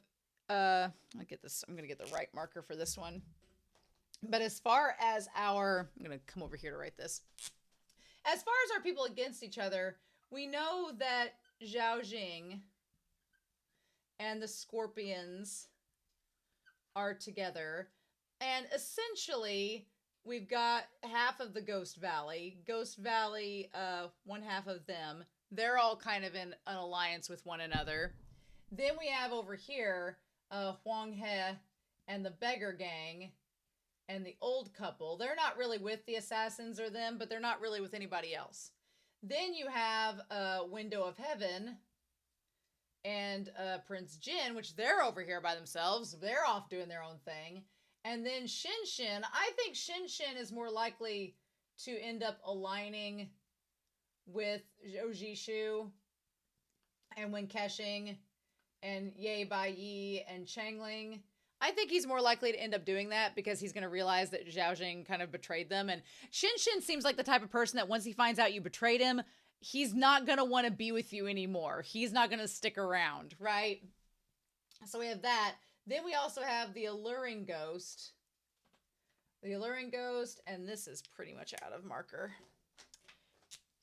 I'm gonna get the right marker for this one. But as far as I'm gonna come over here to write this. As far as our people against each other, we know that Zhao Jing and the Scorpions are together, and essentially we've got half of the Ghost Valley. Ghost Valley, one half of them. They're all kind of in an alliance with one another. Then we have over here, Huang He and the Beggar Gang and the old couple. They're not really with the assassins or them, but they're not really with anybody else. Then you have Window of Heaven and Prince Jin, which they're over here by themselves. They're off doing their own thing. And then Shin. I think Shin is more likely to end up aligning with ZHOU and Wen Kexing and Ye Bai and Changling. I think he's more likely to end up doing that because he's going to realize that Zhao Jing kind of betrayed them. And Shin seems like the type of person that once he finds out you betrayed him, he's not going to want to be with you anymore. He's not going to stick around, right? So we have that. Then we also have the Alluring Ghost. The Alluring Ghost, and this is pretty much out of marker.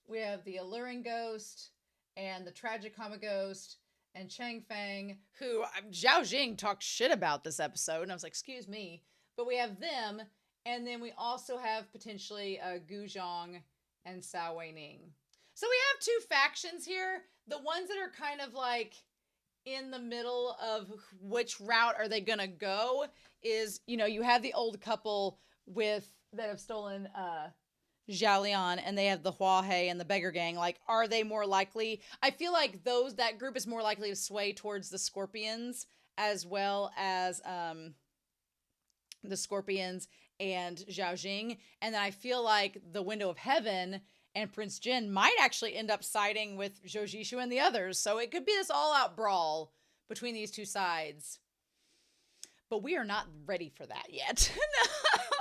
We have the Alluring Ghost and the Tragicoma Ghost and Chang Feng, who Zhao Jing talked shit about this episode, and I was like, excuse me. But we have them, and then we also have potentially Guxiang and Cao WeiNing. So we have two factions here. The ones that are kind of like in the middle of which route are they gonna go is, you have the old couple that have stolen Jialian, and they have the Hua He and the Beggar Gang. Like, are they more likely? I feel like that group is more likely to sway towards the Scorpions, as well as the Scorpions and Zhao Jing. And then I feel like the Window of Heaven and Prince Jin might actually end up siding with Zhou Zishu and the others. So it could be this all-out brawl between these two sides. But we are not ready for that yet.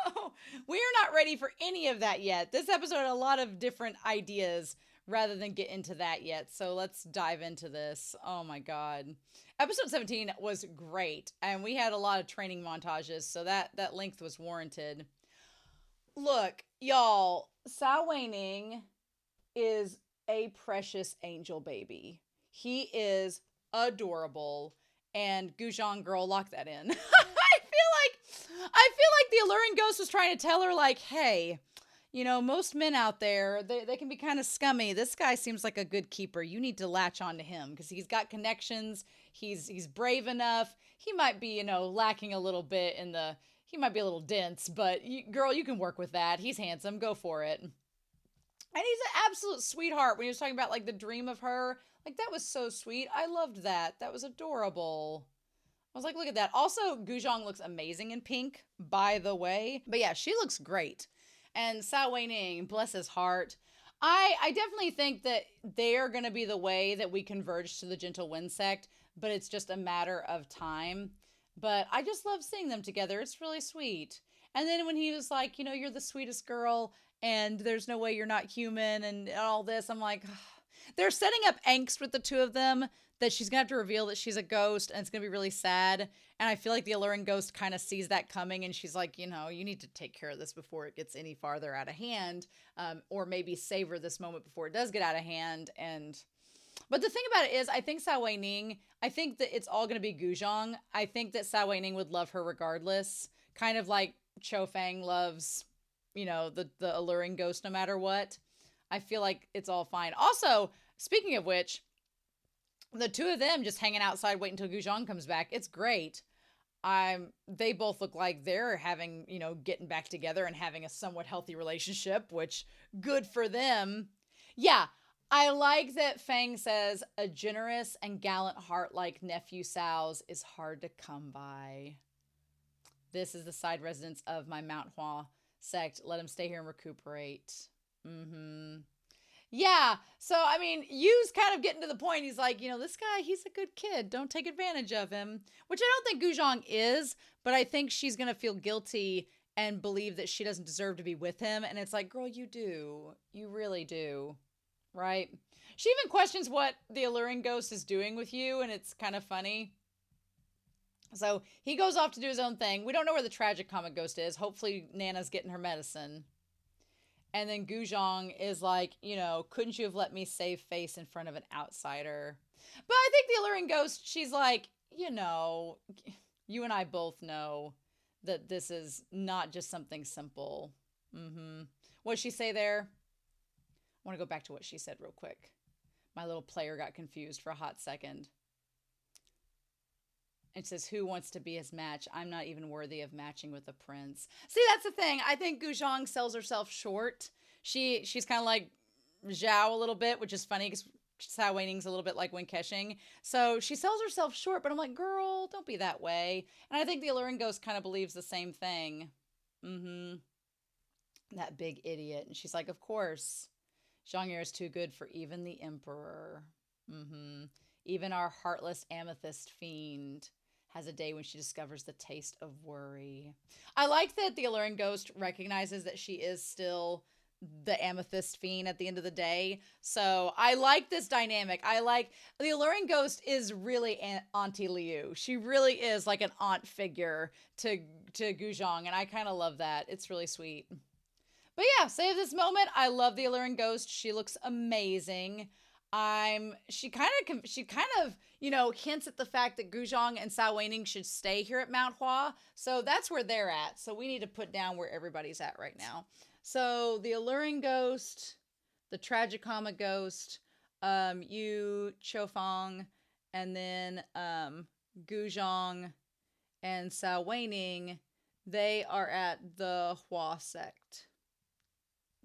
No, we are not ready for any of that yet. This episode had a lot of different ideas rather than get into that yet. So let's dive into this. Oh my God. Episode 17 was great. And we had a lot of training montages. So that length was warranted. Look, y'all, Cao WeiNing is a precious angel baby. He is adorable. And Guxiang, girl, lock that in. I feel like the Alluring Ghost was trying to tell her, like, hey, most men out there, they can be kind of scummy. This guy seems like a good keeper. You need to latch on to him because he's got connections. He's brave enough. He might be, lacking a little bit he might be a little dense, but girl, you can work with that. He's handsome. Go for it. And he's an absolute sweetheart when he was talking about, like, the dream of her. Like, that was so sweet. I loved that. That was adorable. I was like, look at that. Also, Guxiang looks amazing in pink, by the way. But yeah, she looks great. And Cao WeiNing, bless his heart. I definitely think that they are going to be the way that we converge to the Gentle Wind sect, but it's just a matter of time. But I just love seeing them together. It's really sweet. And then when he was like, you're the sweetest girl, and there's no way you're not human, and all this, I'm like, they're setting up angst with the two of them that she's gonna have to reveal that she's a ghost, and it's gonna be really sad. And I feel like the alluring ghost kind of sees that coming, and she's like, you know, you need to take care of this before it gets any farther out of hand, or maybe savor this moment before it does get out of hand. And but the thing about it is, I think ZHOU WeiNing, I think that it's all going to be Guxiang. I think that ZHOU WeiNing would love her regardless. Kind of like Chou Fang loves, you know, the alluring ghost no matter what. I feel like it's all fine. Also, speaking of which, the two of them just hanging outside waiting until Guxiang comes back. It's great. They both look like they're having, you know, getting back together and having a somewhat healthy relationship, which good for them. Yeah. I like that Fang says a generous and gallant heart like nephew Cao's is hard to come by. This is the side residence of my Mount Hua sect. Let him stay here and recuperate. Yeah. So, I mean, Yu's kind of getting to the point. He's like, you know, this guy, he's a good kid. Don't take advantage of him. Which I don't think Guxiang is, but I think she's going to feel guilty and believe that she doesn't deserve to be with him. And it's like, girl, you do. You really do. Right? She even questions what the alluring ghost is doing with you, and it's kind of funny. So he goes off to do his own thing. We don't know where the tragic comic ghost is. Hopefully Nana's getting her medicine. And then Guxiang is like, you know, couldn't you have let me save face in front of an outsider? But I think the alluring ghost, she's like, you know, you and I both know that this is not just something simple. What'd she say there? I want to go back to what she said real quick. My little player got confused for a hot second. It says, who wants to be his match? I'm not even worthy of matching with a prince. See, that's the thing. I think Guxiang sells herself short. She's kind of like ZHOU a little bit, which is funny because ZHOU WeiNing's a little bit like KEXING. So she sells herself short, but I'm like, girl, don't be that way. And I think the alluring ghost kind of believes the same thing. That big idiot. And she's like, of course. Zhong'er is too good for even the emperor. Even our heartless amethyst fiend has a day when she discovers the taste of worry. I like that the alluring ghost recognizes that she is still the amethyst fiend at the end of the day. So I like this dynamic. I like the alluring ghost is really Auntie Liu. She really is like an aunt figure to Guxiang, and I kind of love that. It's really sweet. But yeah, save this moment. I love the alluring ghost. She looks amazing. She kind of, you know, hints at the fact that Guxiang and ZHOU WeiNing should stay here at Mount Hua. So that's where they're at. So we need to put down where everybody's at right now. So the alluring ghost, the tragicoma ghost, Yu, Chofang, and then Guxiang and ZHOU WeiNing, they are at the Hua sect.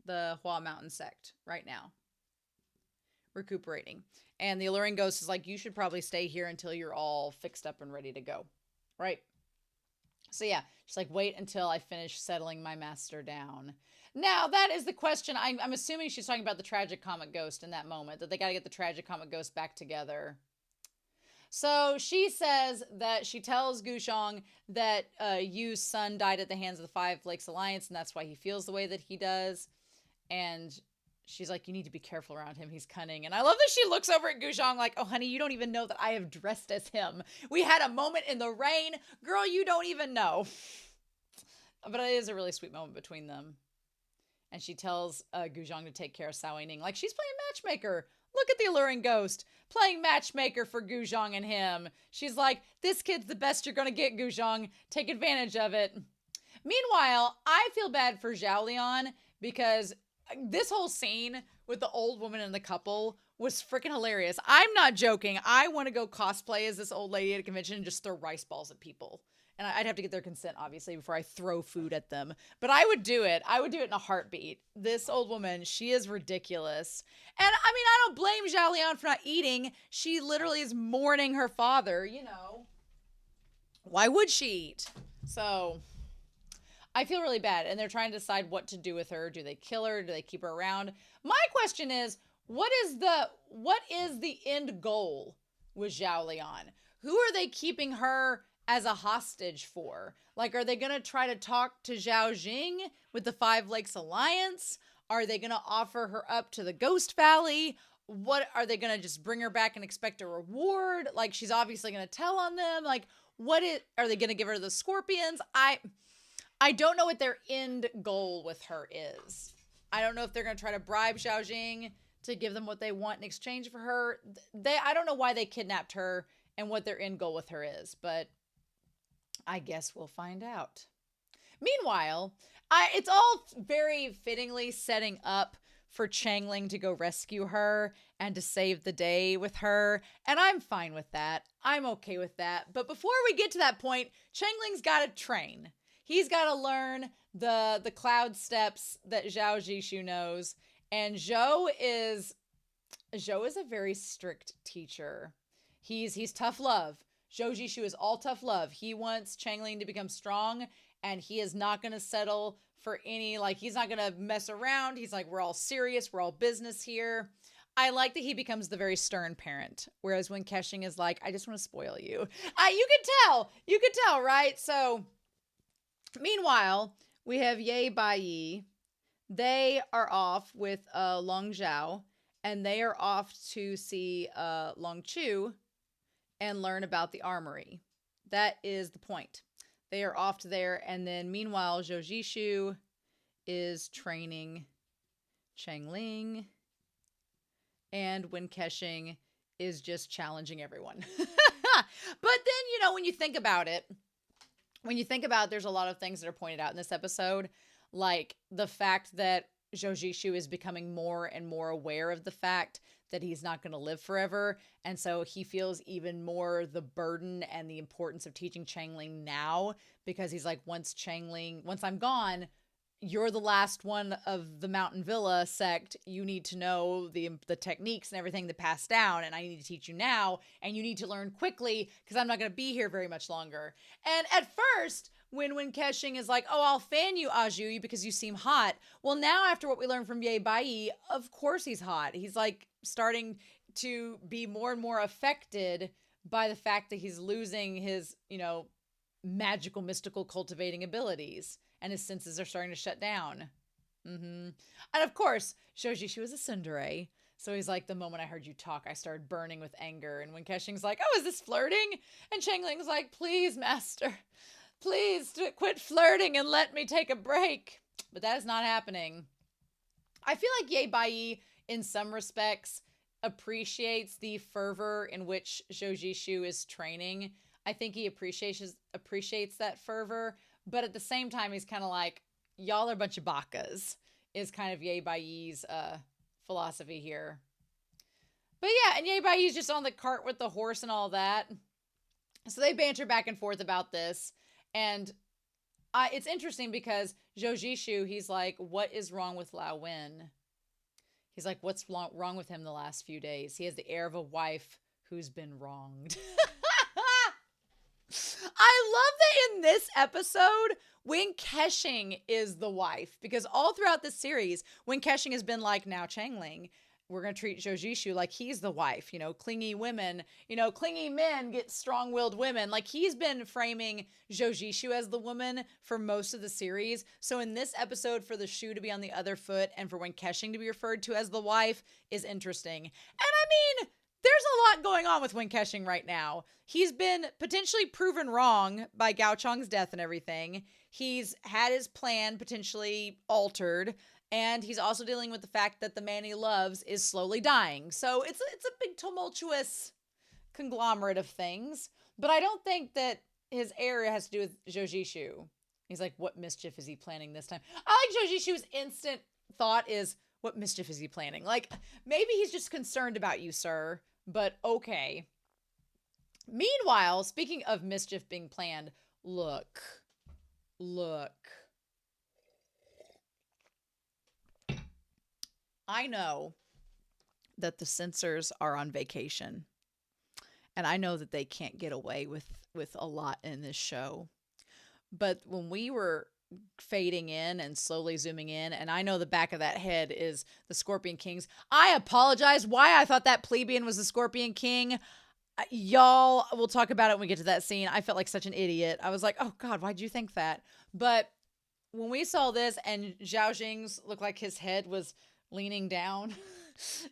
The Hua Mountain sect right now, recuperating. And the alluring ghost is like, you should probably stay here until you're all fixed up and ready to go, right? So yeah, she's like, wait until I finish settling my master down. Now that is the question. I'm assuming she's talking about the tragic comic ghost in that moment, that they got to get the tragic comic ghost back together. So she says that she tells Guxiang that Yu's son died at the hands of the Five Lakes Alliance, and that's why he feels the way that he does. And she's like, you need to be careful around him. He's cunning. And I love that she looks over at Guxiang like, oh, honey, you don't even know that I have dressed as him. We had a moment in the rain. Girl, you don't even know. But it is a really sweet moment between them. And she tells Guxiang to take care of ZHOU WeiNing. Like, she's playing matchmaker. Look at the alluring ghost playing matchmaker for Guxiang and him. She's like, this kid's the best you're going to get, Guxiang. Take advantage of it. Meanwhile, I feel bad for Zhao Lian because this whole scene with the old woman and the couple was freaking hilarious. I'm not joking. I want to go cosplay as this old lady at a convention and just throw rice balls at people. And I'd have to get their consent, obviously, before I throw food at them. But I would do it. I would do it in a heartbeat. This old woman, she is ridiculous. And, I mean, I don't blame Zhao Lian for not eating. She literally is mourning her father, you know. Why would she eat? So, I feel really bad. And they're trying to decide what to do with her. Do they kill her? Do they keep her around? My question is, what is the end goal with Zhao Lian? Who are they keeping her as a hostage for? Like, are they going to try to talk to Zhao Jing with the Five Lakes Alliance? Are they going to offer her up to the Ghost Valley? what are they going to just bring her back and expect a reward? Like, she's obviously going to tell on them. Like, are they going to give her the scorpions? I don't know what their end goal with her is. I don't know if they're going to try to bribe ZHOU Jing to give them what they want in exchange for her. I don't know why they kidnapped her and what their end goal with her is, but I guess we'll find out. Meanwhile, it's all very fittingly setting up for Changling to go rescue her and to save the day with her, and I'm fine with that. I'm okay with that. But before we get to that point, Changling's got to train. He's got to learn the cloud steps that ZHOU knows, and ZHOU is a very strict teacher. He's tough love. ZHOU is all tough love. He wants Changling to become strong, and he is not going to settle for any, like, he's not going to mess around. He's like, we're all serious. We're all business here. I like that he becomes the very stern parent, whereas when KEXING is like, I just want to spoil you. You could tell, right? So meanwhile, we have Ye Baiyi. They are off with Long Zhao, and they are off to see Long Chu and learn about the armory. That is the point. They are off to there, and then meanwhile, ZISHU is training Changling, and when KEXING is just challenging everyone. But then, when you think about it, there's a lot of things that are pointed out in this episode, like the fact that ZHOU is becoming more and more aware of the fact that he's not going to live forever. And so he feels even more the burden and the importance of teaching Changling now, because he's like, once I'm gone, you're the last one of the Mountain Villa sect. You need to know the techniques and everything that passed down, and I need to teach you now, and you need to learn quickly because I'm not going to be here very much longer. And at first, when KEXING is like, oh, I'll fan you, ZHOU, because you seem hot. Well, now after what we learned from Ye Baiyi, of course he's hot. He's like starting to be more and more affected by the fact that he's losing his, magical, mystical cultivating abilities, and his senses are starting to shut down. And of course, ZHOU is a tsundere. So he's like, the moment I heard you talk, I started burning with anger. And when KEXING's like, oh, is this flirting? And Changling's like, please, master, please quit flirting and let me take a break. But that is not happening. I feel like Ye Baiyi, in some respects, appreciates the fervor in which ZHOU is training. I think he appreciates that fervor, but at the same time, he's kind of like, y'all are a bunch of bakas, is kind of Ye Baiyi's philosophy here. But yeah, and Ye Baiyi's just on the cart with the horse and all that. So they banter back and forth about this, and it's interesting because ZHOU, he's like, what is wrong with Lao Wen? He's like, what's wrong with him the last few days? He has the air of a wife who's been wronged. I love that in this episode, when KEXING is the wife, because all throughout this series, when KEXING has been like, now Changling, we're going to treat ZHOU like he's the wife, clingy women, clingy men get strong-willed women. Like, he's been framing ZHOU as the woman for most of the series. So in this episode, for the shoe to be on the other foot and for when KEXING to be referred to as the wife is interesting. And I mean, there's a lot going on with Wen KEXING right now. He's been potentially proven wrong by Gao Chang's death and everything. He's had his plan potentially altered, and he's also dealing with the fact that the man he loves is slowly dying. So it's a big tumultuous conglomerate of things. But I don't think that his error has to do with ZHOU. He's like, what mischief is he planning this time? I like ZHOU's instant thought is, what mischief is he planning? Like, maybe he's just concerned about you, sir. But okay. Meanwhile, speaking of mischief being planned, look. I know that the censors are on vacation. And I know that they can't get away with a lot in this show. But when we were fading in and slowly zooming in, and I know the back of that head is the Scorpion King's. I apologize why I thought that plebeian was the Scorpion King. Y'all, we'll talk about it when we get to that scene. I felt like such an idiot. I was like, oh God, why'd you think that? But when we saw this and ZHOU Jing's looked like his head was leaning down,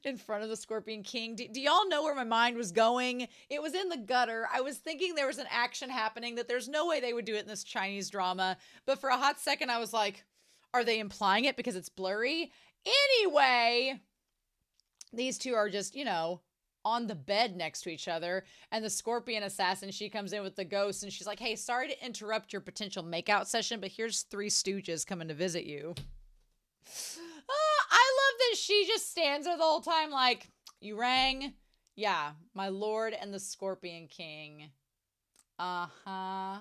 in front of the Scorpion King. Do y'all know where my mind was going? It was in the gutter. I was thinking there was an action happening that there's no way they would do it in this Chinese drama. But for a hot second, I was like, are they implying it because it's blurry? Anyway, these two are just, you know, on the bed next to each other. And the Scorpion assassin, she comes in with the ghost and she's like, hey, sorry to interrupt your potential makeout session, but here's 3 stooges coming to visit you. I love that she just stands there the whole time like, you rang? Yeah, my lord and the Scorpion King. Uh-huh.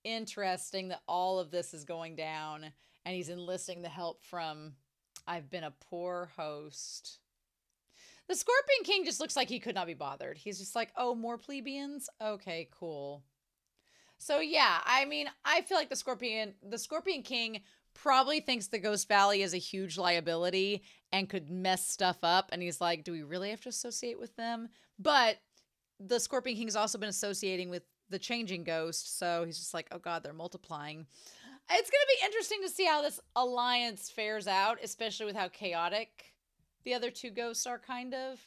Interesting that all of this is going down and he's enlisting the help from, I've been a poor host. The Scorpion King just looks like he could not be bothered. He's just like, oh, more plebeians? Okay, cool. So yeah, I mean, I feel like the Scorpion King probably thinks the Ghost Valley is a huge liability and could mess stuff up. And he's like, do we really have to associate with them? But the Scorpion King's also been associating with the changing ghost. So he's just like, oh God, they're multiplying. It's going to be interesting to see how this alliance fares out, especially with how chaotic the other 2 ghosts are kind of.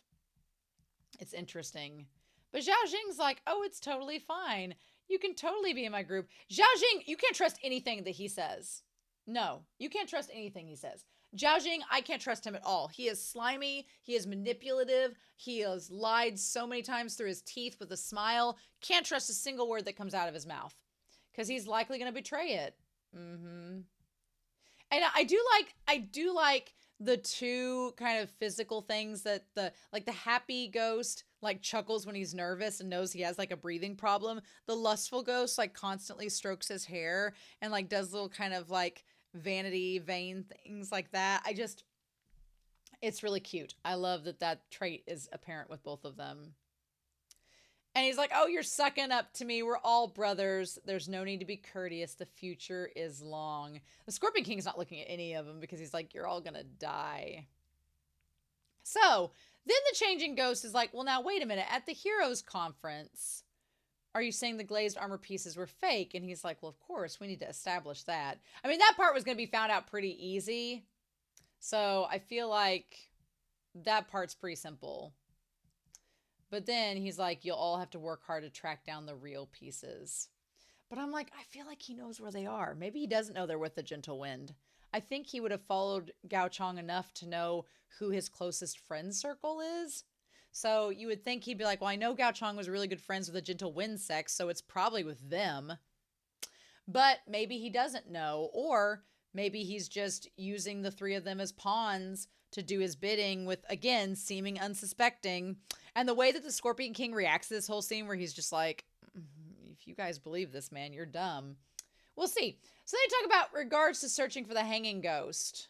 It's interesting. But ZHOU Jing's like, oh, it's totally fine. You can totally be in my group. ZHOU Jing, you can't trust anything that he says. No, you can't trust anything he says. ZHOU Jing, I can't trust him at all. He is slimy. He is manipulative. He has lied so many times through his teeth with a smile. Can't trust a single word that comes out of his mouth because he's likely going to betray it. And I do like the 2 kind of physical things that the happy ghost like chuckles when he's nervous and knows he has like a breathing problem. The lustful ghost like constantly strokes his hair and like does little kind of like vanity vain things like that. It's really cute. I love that trait is apparent with both of them. And he's like, oh, you're sucking up to me. We're all brothers. There's no need to be courteous. The future is long. The Scorpion King's not looking at any of them because he's like, you're all gonna die. So then the changing ghost is like, well, now wait a minute. At the Heroes Conference, are you saying the glazed armor pieces were fake? And he's like, well, of course, we need to establish that. I mean, that part was going to be found out pretty easy. So I feel like that part's pretty simple. But then he's like, you'll all have to work hard to track down the real pieces. But I'm like, I feel like he knows where they are. Maybe he doesn't know they're with the Gentle Wind. I think he would have followed Guxiang enough to know who his closest friend circle is. So you would think he'd be like, well, I know Guxiang was really good friends with the Gentle Wind sex, so it's probably with them. But maybe he doesn't know. Or maybe he's just using the 3 of them as pawns to do his bidding with, again, seeming unsuspecting. And the way that the Scorpion King reacts to this whole scene where he's just like, if you guys believe this, man, you're dumb. We'll see. So they talk about regards to searching for the hanging ghost.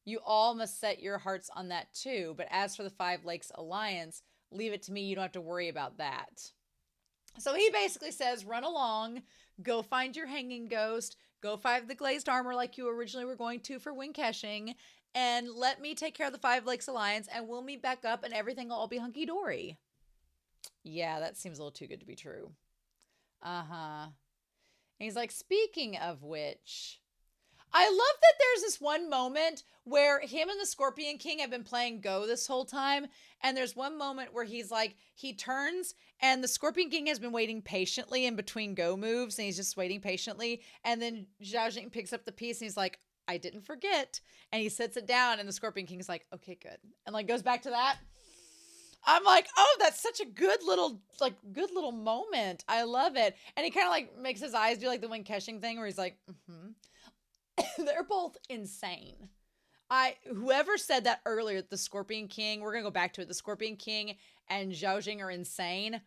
You all must set your hearts on that too. But as for the 5 Lakes Alliance, leave it to me. You don't have to worry about that. So he basically says, run along, go find your hanging ghost, go find the glazed armor like you originally were going to for KEXING, and let me take care of the 5 Lakes Alliance, and we'll meet back up, and everything will all be hunky-dory. Yeah, that seems a little too good to be true. Uh-huh. And he's like, speaking of which, I love that there's this one moment where him and the Scorpion King have been playing Go this whole time, and there's one moment where he's like, he turns, and the Scorpion King has been waiting patiently in between Go moves, and he's just waiting patiently, and then ZHOU Jing picks up the piece, and he's like, I didn't forget. And he sets it down and the Scorpion King's like, okay, good. And like goes back to that. I'm like, oh, that's such a good little moment. I love it. And he kind of like makes his eyes do like the KEXING thing where he's like, They're both insane. Whoever said that earlier, the Scorpion King, we're going to go back to it. The Scorpion King and ZHOU Jing are insane.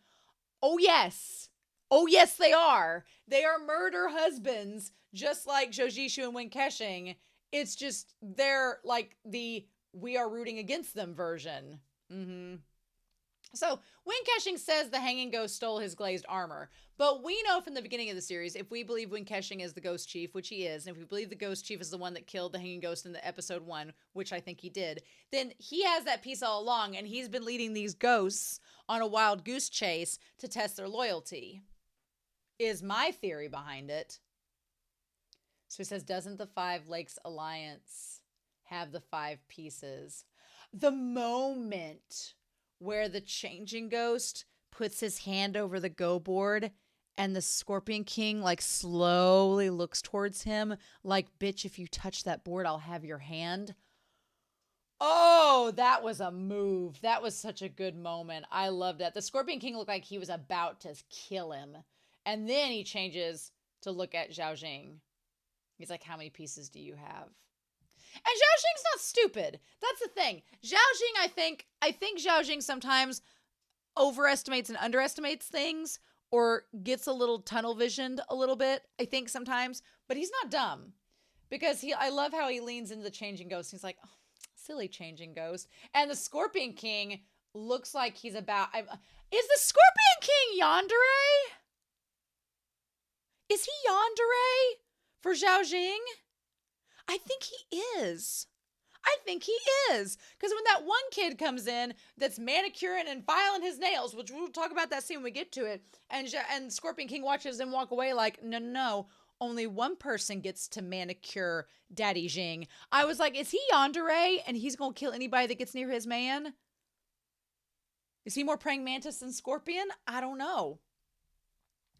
Oh, yes. Oh, yes, they are. They are murder husbands, just like ZISHU and KEXING. It's just, they're like the we are rooting against them version. So, KEXING says the hanging ghost stole his glazed armor. But we know from the beginning of the series, if we believe KEXING is the ghost chief, which he is, and if we believe the ghost chief is the one that killed the hanging ghost in the episode 1, which I think he did, then he has that piece all along, and he's been leading these ghosts on a wild goose chase to test their loyalty. Is my theory behind it. So he says, doesn't the 5 Lakes Alliance have the 5 pieces? The moment where the changing ghost puts his hand over the go board and the Scorpion King like slowly looks towards him like, bitch, if you touch that board, I'll have your hand. Oh, that was a move. That was such a good moment. I loved that. The Scorpion King looked like he was about to kill him. And then he changes to look at ZHOU Jing. He's like, how many pieces do you have? And ZHOU Jing's not stupid. That's the thing. ZHOU Jing, I think ZHOU Jing sometimes overestimates and underestimates things or gets a little tunnel visioned a little bit, I think sometimes. But he's not dumb. Because I love how he leans into the changing ghost. He's like, oh, silly changing ghost. And the Scorpion King looks like he's about... is the Scorpion King yandere? Is he yandere for ZHOU Jing? I think he is. I think he is. Because when that one kid comes in that's manicuring and filing his nails, which we'll talk about that scene when we get to it, and Scorpion King watches him walk away like, no, only one person gets to manicure Daddy Jing. I was like, is he yandere and he's going to kill anybody that gets near his man? Is he more praying mantis than Scorpion? I don't know.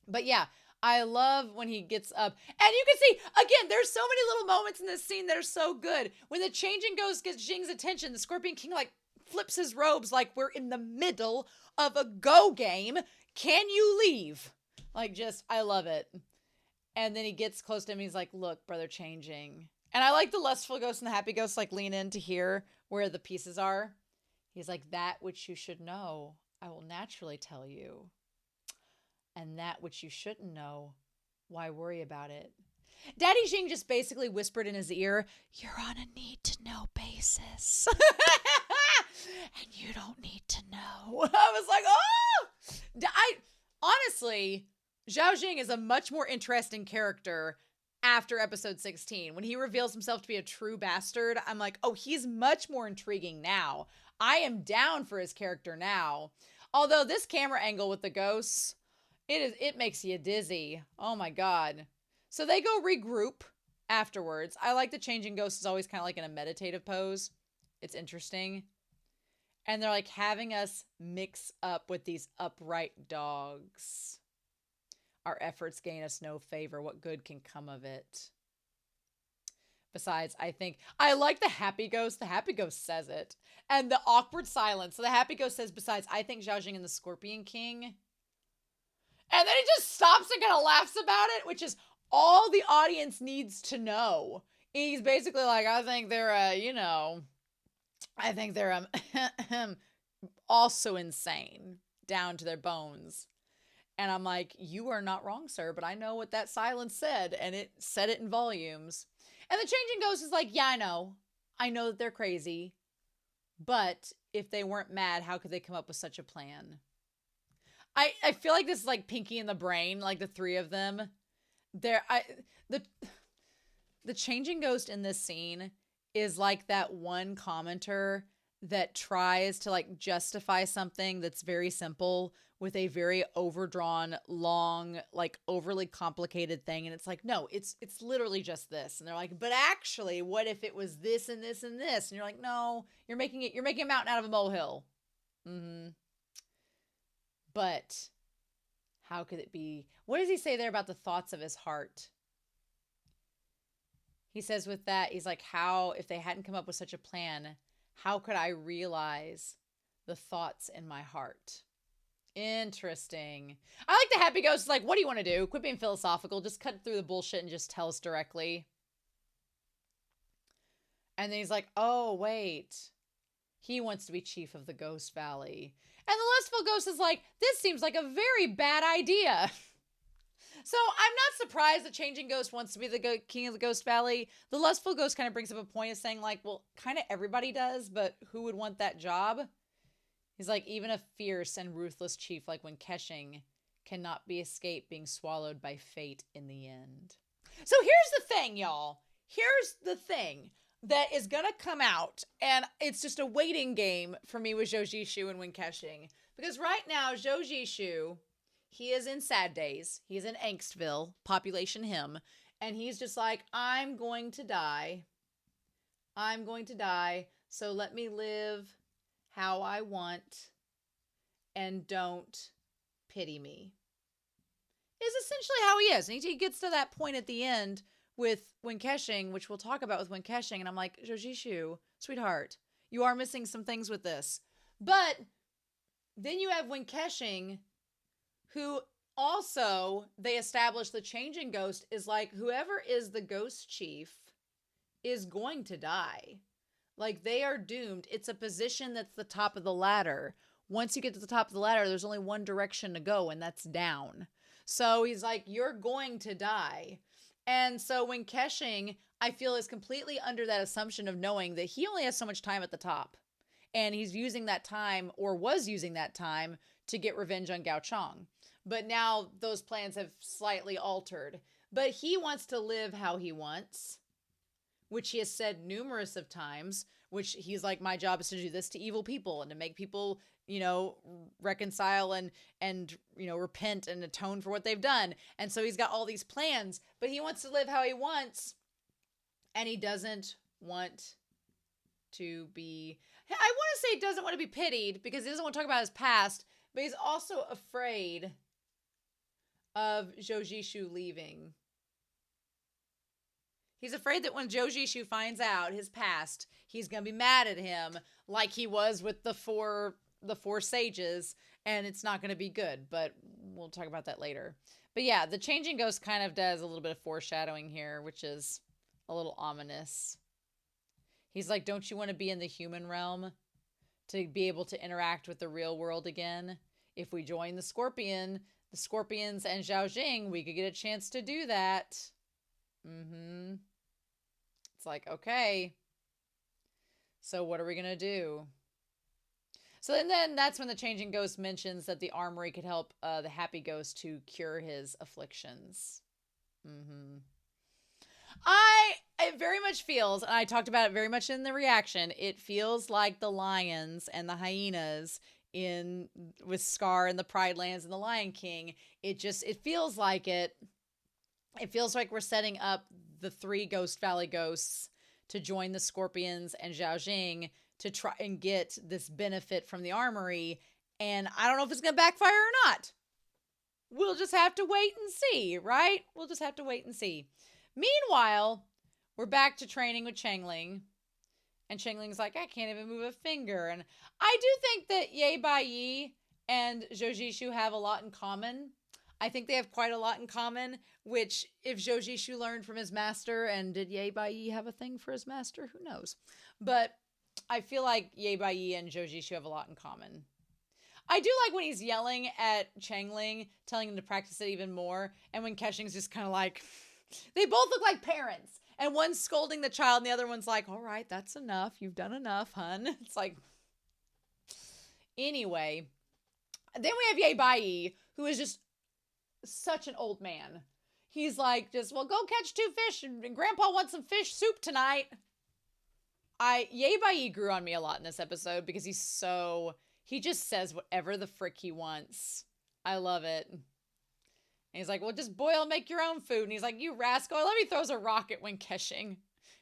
But yeah, I love when he gets up. And you can see, again, there's so many little moments in this scene that are so good. When the changing ghost gets Jing's attention, the Scorpion King like flips his robes like we're in the middle of a go game. Can you leave? Like just, I love it. And then he gets close to him. He's like, look, brother changing. And I like the lustful ghost and the happy ghost like lean in to hear where the pieces are. He's like, that which you should know, I will naturally tell you. And that which you shouldn't know, why worry about it? Daddy Jing just basically whispered in his ear, you're on a need-to-know basis. And you don't need to know. I was like, oh! Honestly, ZHOU Jing is a much more interesting character after episode 16. When he reveals himself to be a true bastard, I'm like, oh, he's much more intriguing now. I am down for his character now. Although this camera angle with the ghosts... It makes you dizzy. Oh my God. So they go regroup afterwards. I like the changing ghost is always kind of like in a meditative pose. It's interesting. And they're like having us mix up with these upright dogs. Our efforts gain us no favor. What good can come of it? Besides, I like the happy ghost. The happy ghost says it. And the awkward silence. So the happy ghost says, besides, I think ZHOU Jing and the Scorpion King... And then he just stops and kind of laughs about it, which is all the audience needs to know. He's basically like, I think they're, also insane down to their bones. And I'm like, you are not wrong, sir, but I know what that silence said, and it said it in volumes. And the changing ghost is like, yeah, I know. I know that they're crazy, but if they weren't mad, how could they come up with such a plan? I feel like this is like Pinky and the Brain, like the three of them. The changing ghost in this scene is like that one commenter that tries to like justify something that's very simple with a very overdrawn, long, like overly complicated thing. And it's like, no, it's literally just this. And they're like, but actually, what if it was this and this and this? And you're like, no, you're making a mountain out of a molehill. Mm-hmm. But how could it be? What does he say there about the thoughts of his heart? He says with that, he's like, how, if they hadn't come up with such a plan, how could I realize the thoughts in my heart? Interesting. I like the happy ghost. Like, what do you want to do? Quit being philosophical. Just cut through the bullshit and just tell us directly. And then he's like, oh, wait. He wants to be chief of the Ghost Valley. And the lustful ghost is like, this seems like a very bad idea. So I'm not surprised the changing ghost wants to be the king of the Ghost Valley. The lustful ghost kind of brings up a point of saying like, well, kind of everybody does, but who would want that job? He's like, even a fierce and ruthless chief like when KEXING cannot be escaped being swallowed by fate in the end. So here's the thing, y'all. Here's the thing that is gonna come out, and it's just a waiting game for me with ZHOU and when KEXING. Because right now, ZHOU, he is in sad days. He's in Angstville, population him, and he's just like, I'm going to die. I'm going to die. So let me live how I want and don't pity me. Is essentially how he is. And he gets to that point at the end with KEXING, which we'll talk about with KEXING. And I'm like, ZHOU, sweetheart, you are missing some things with this. But then you have KEXING, who also, they establish the changing ghost is like, whoever is the ghost chief is going to die. Like, they are doomed. It's a position that's the top of the ladder. Once you get to the top of the ladder, there's only one direction to go, and that's down. So he's like, you're going to die. And so KEXING, I feel, is completely under that assumption of knowing that he only has so much time at the top. And he's using that time, or was using that time, to get revenge on Guxiang. But now those plans have slightly altered. But he wants to live how he wants, which he has said numerous of times, which he's like, my job is to do this to evil people and to make people, reconcile and repent and atone for what they've done. And so he's got all these plans, but he wants to live how he wants, and he doesn't want to be, I want to say he doesn't want to be pitied because he doesn't want to talk about his past, but he's also afraid of ZHOU leaving. He's afraid that when ZHOU finds out his past, he's going to be mad at him like he was with the four sages, and it's not going to be good, but we'll talk about that later. But yeah, the changing ghost kind of does a little bit of foreshadowing here, which is a little ominous. He's like, don't you want to be in the human realm to be able to interact with the real world again? If we join the Scorpions and Zhao Jing, we could get a chance to do that. It's like, okay, so what are we going to do? So then that's when the changing ghost mentions that the armory could help the happy ghost to cure his afflictions. It very much feels, and I talked about it very much in the reaction, it feels like the lions and the hyenas with Scar and the Pride Lands and the Lion King. It feels like it. It feels like we're setting up the 3 Ghost Valley ghosts to join the Scorpions and Zhao Jing to try and get this benefit from the armory. And I don't know if it's going to backfire or not. We'll just have to wait and see, right? We'll just have to wait and see. Meanwhile, we're back to training with Changling. And Changling's like, I can't even move a finger. And I do think that Ye Bai Yi and ZHOU have a lot in common. I think they have quite a lot in common, which if ZHOU learned from his master, and did Ye Bai Yi have a thing for his master? Who knows? But I feel like Ye Bai Yi and ZHOU have a lot in common. I do like when he's yelling at Changling, telling him to practice it even more. And when KEXING's just kind of like, they both look like parents. And one's scolding the child and the other one's like, all right, that's enough. You've done enough, hun. It's like, anyway. Then we have Ye Bai Yi, who is just such an old man. He's like, well, go catch 2 fish, and Grandpa wants some fish soup tonight. Ye Bai Yi grew on me a lot in this episode because he just says whatever the frick he wants. I love it. And he's like, well, just boil and make your own food. And he's like, you rascal, let me throws a rock at KEXING.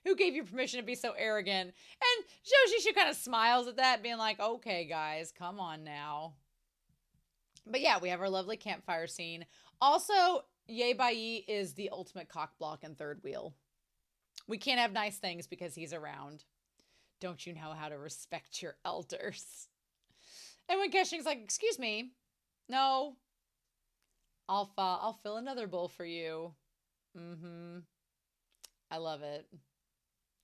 Who gave you permission to be so arrogant? And ZHOU kind of smiles at that, being like, okay, guys, come on now. But yeah, we have our lovely campfire scene. Also, Ye Bai Yi is the ultimate cockblock and third wheel. We can't have nice things because he's around. Don't you know how to respect your elders? And when KEXING's like, excuse me, no, I'll fill another bowl for you. I love it.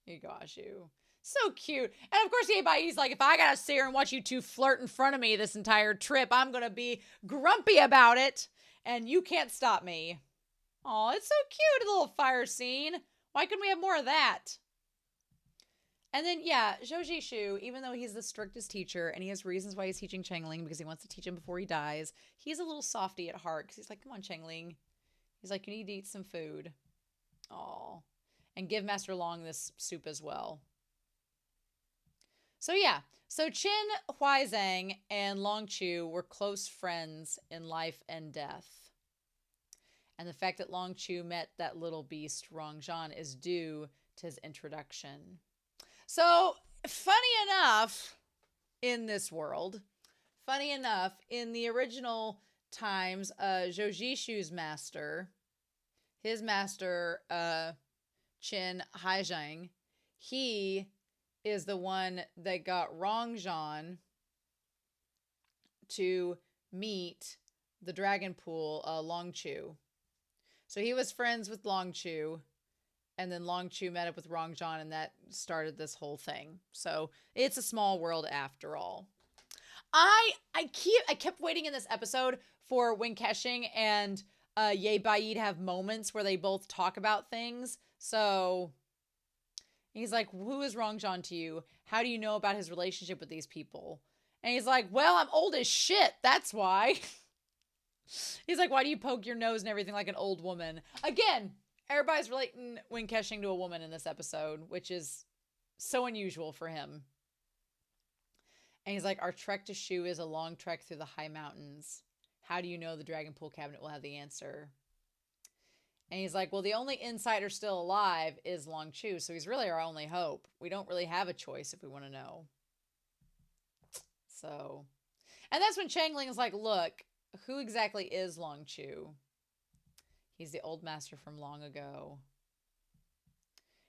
You gosh, you. So cute. And of course, Ye Bai Yi's like, if I gotta sit here and watch you 2 flirt in front of me this entire trip, I'm gonna be grumpy about it. And you can't stop me. Oh, it's so cute, a little fire scene. Why couldn't we have more of that? And then, yeah, ZHOU, even though he's the strictest teacher, and he has reasons why he's teaching Changling because he wants to teach him before he dies, he's a little softy at heart because he's like, come on, Changling. He's like, you need to eat some food. Aw. And give Master Long this soup as well. So yeah, so Qin Huaizhang and Long Chu were close friends in life and death. And the fact that Long Chu met that little beast, Rong Zhan, is due to his introduction. So funny enough, in this world, funny enough, in the original times, ZHOU's master, his master, Qin Haizhang, he is the one that got Rongzhan to meet the dragon pool, Longchu. So he was friends with Longchu, and then Longchu met up with Rongzhan, and that started this whole thing. So it's a small world after all. I kept waiting in this episode for when KEXING and Ye Bai to have moments where they both talk about things. So he's like, who is Rongzhan to you? How do you know about his relationship with these people? And he's like, well, I'm old as shit. That's why. He's like, why do you poke your nose and everything like an old woman? Again, everybody's relating when KEXING to a woman in this episode, which is so unusual for him. And he's like, our trek to ZHOU is a long trek through the high mountains. How do you know the Dragon Pool cabinet will have the answer? And he's like, well, the only insider still alive is Longchu, so he's really our only hope. We don't really have a choice if we want to know. So, and that's when Changling is like, look, who exactly is Longchu? He's the old master from long ago.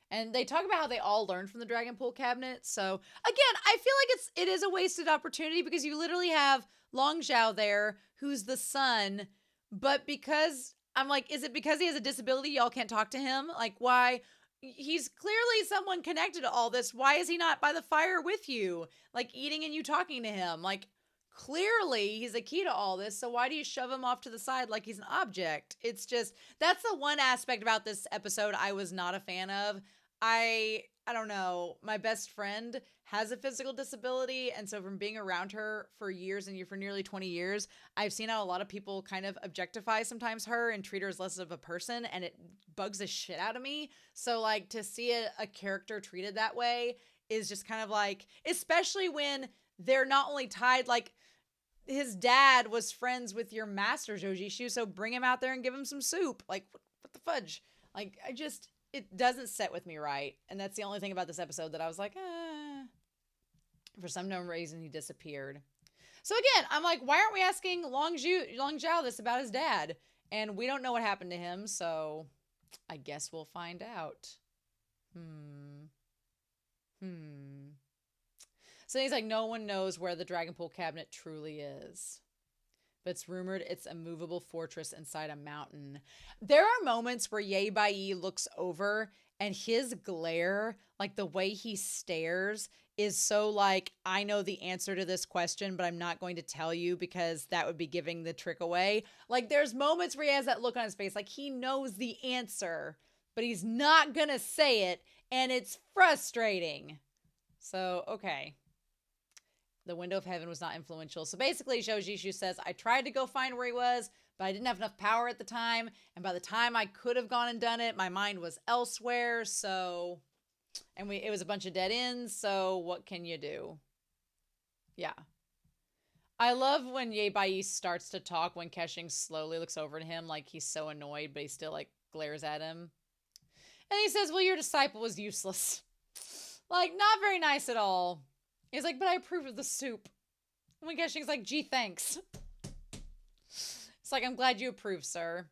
And they talk about how they all learned from the Dragon Pool cabinet. So again, I feel like it is a wasted opportunity because you literally have Long Zhao there, who's the son, but because I'm like, is it because he has a disability y'all can't talk to him? Like, why? He's clearly someone connected to all this. Why is he not by the fire with you? Like eating and you talking to him? Like clearly he's a key to all this. So why do you shove him off to the side like he's an object? It's just, that's the one aspect about this episode I was not a fan of. I don't know. My best friend has a physical disability. And so from being around her for years and for nearly 20 years, I've seen how a lot of people kind of objectify sometimes her and treat her as less of a person. And it bugs the shit out of me. So like to see a character treated that way is just kind of like, especially when they're not only tied, like his dad was friends with your master, ZHOU. So bring him out there and give him some soup. Like what the fudge? Like it doesn't set with me right. And that's the only thing about this episode that I was like, For some known reason, he disappeared. So again, I'm like, why aren't we asking Long Zhao this about his dad? And we don't know what happened to him, so I guess we'll find out. So he's like, no one knows where the Dragon Pool cabinet truly is. But it's rumored it's a movable fortress inside a mountain. There are moments where Ye Bai looks over and his glare, like the way he stares, is so like, I know the answer to this question, but I'm not going to tell you because that would be giving the trick away. Like there's moments where he has that look on his face, like he knows the answer, but he's not going to say it. And it's frustrating. So, okay. The window of heaven was not influential. So basically, ZHOU says, I tried to go find where he was, but I didn't have enough power at the time. And by the time I could have gone and done it, my mind was elsewhere. So, and it was a bunch of dead ends. So what can you do? Yeah. I love when Ye Bai starts to talk when KEXING slowly looks over to him like he's so annoyed, but he still like glares at him. And he says, well, your disciple was useless. Like, not very nice at all. He's like, but I approve of the soup. And when KEXING's like, gee, thanks. It's like, I'm glad you approve, sir.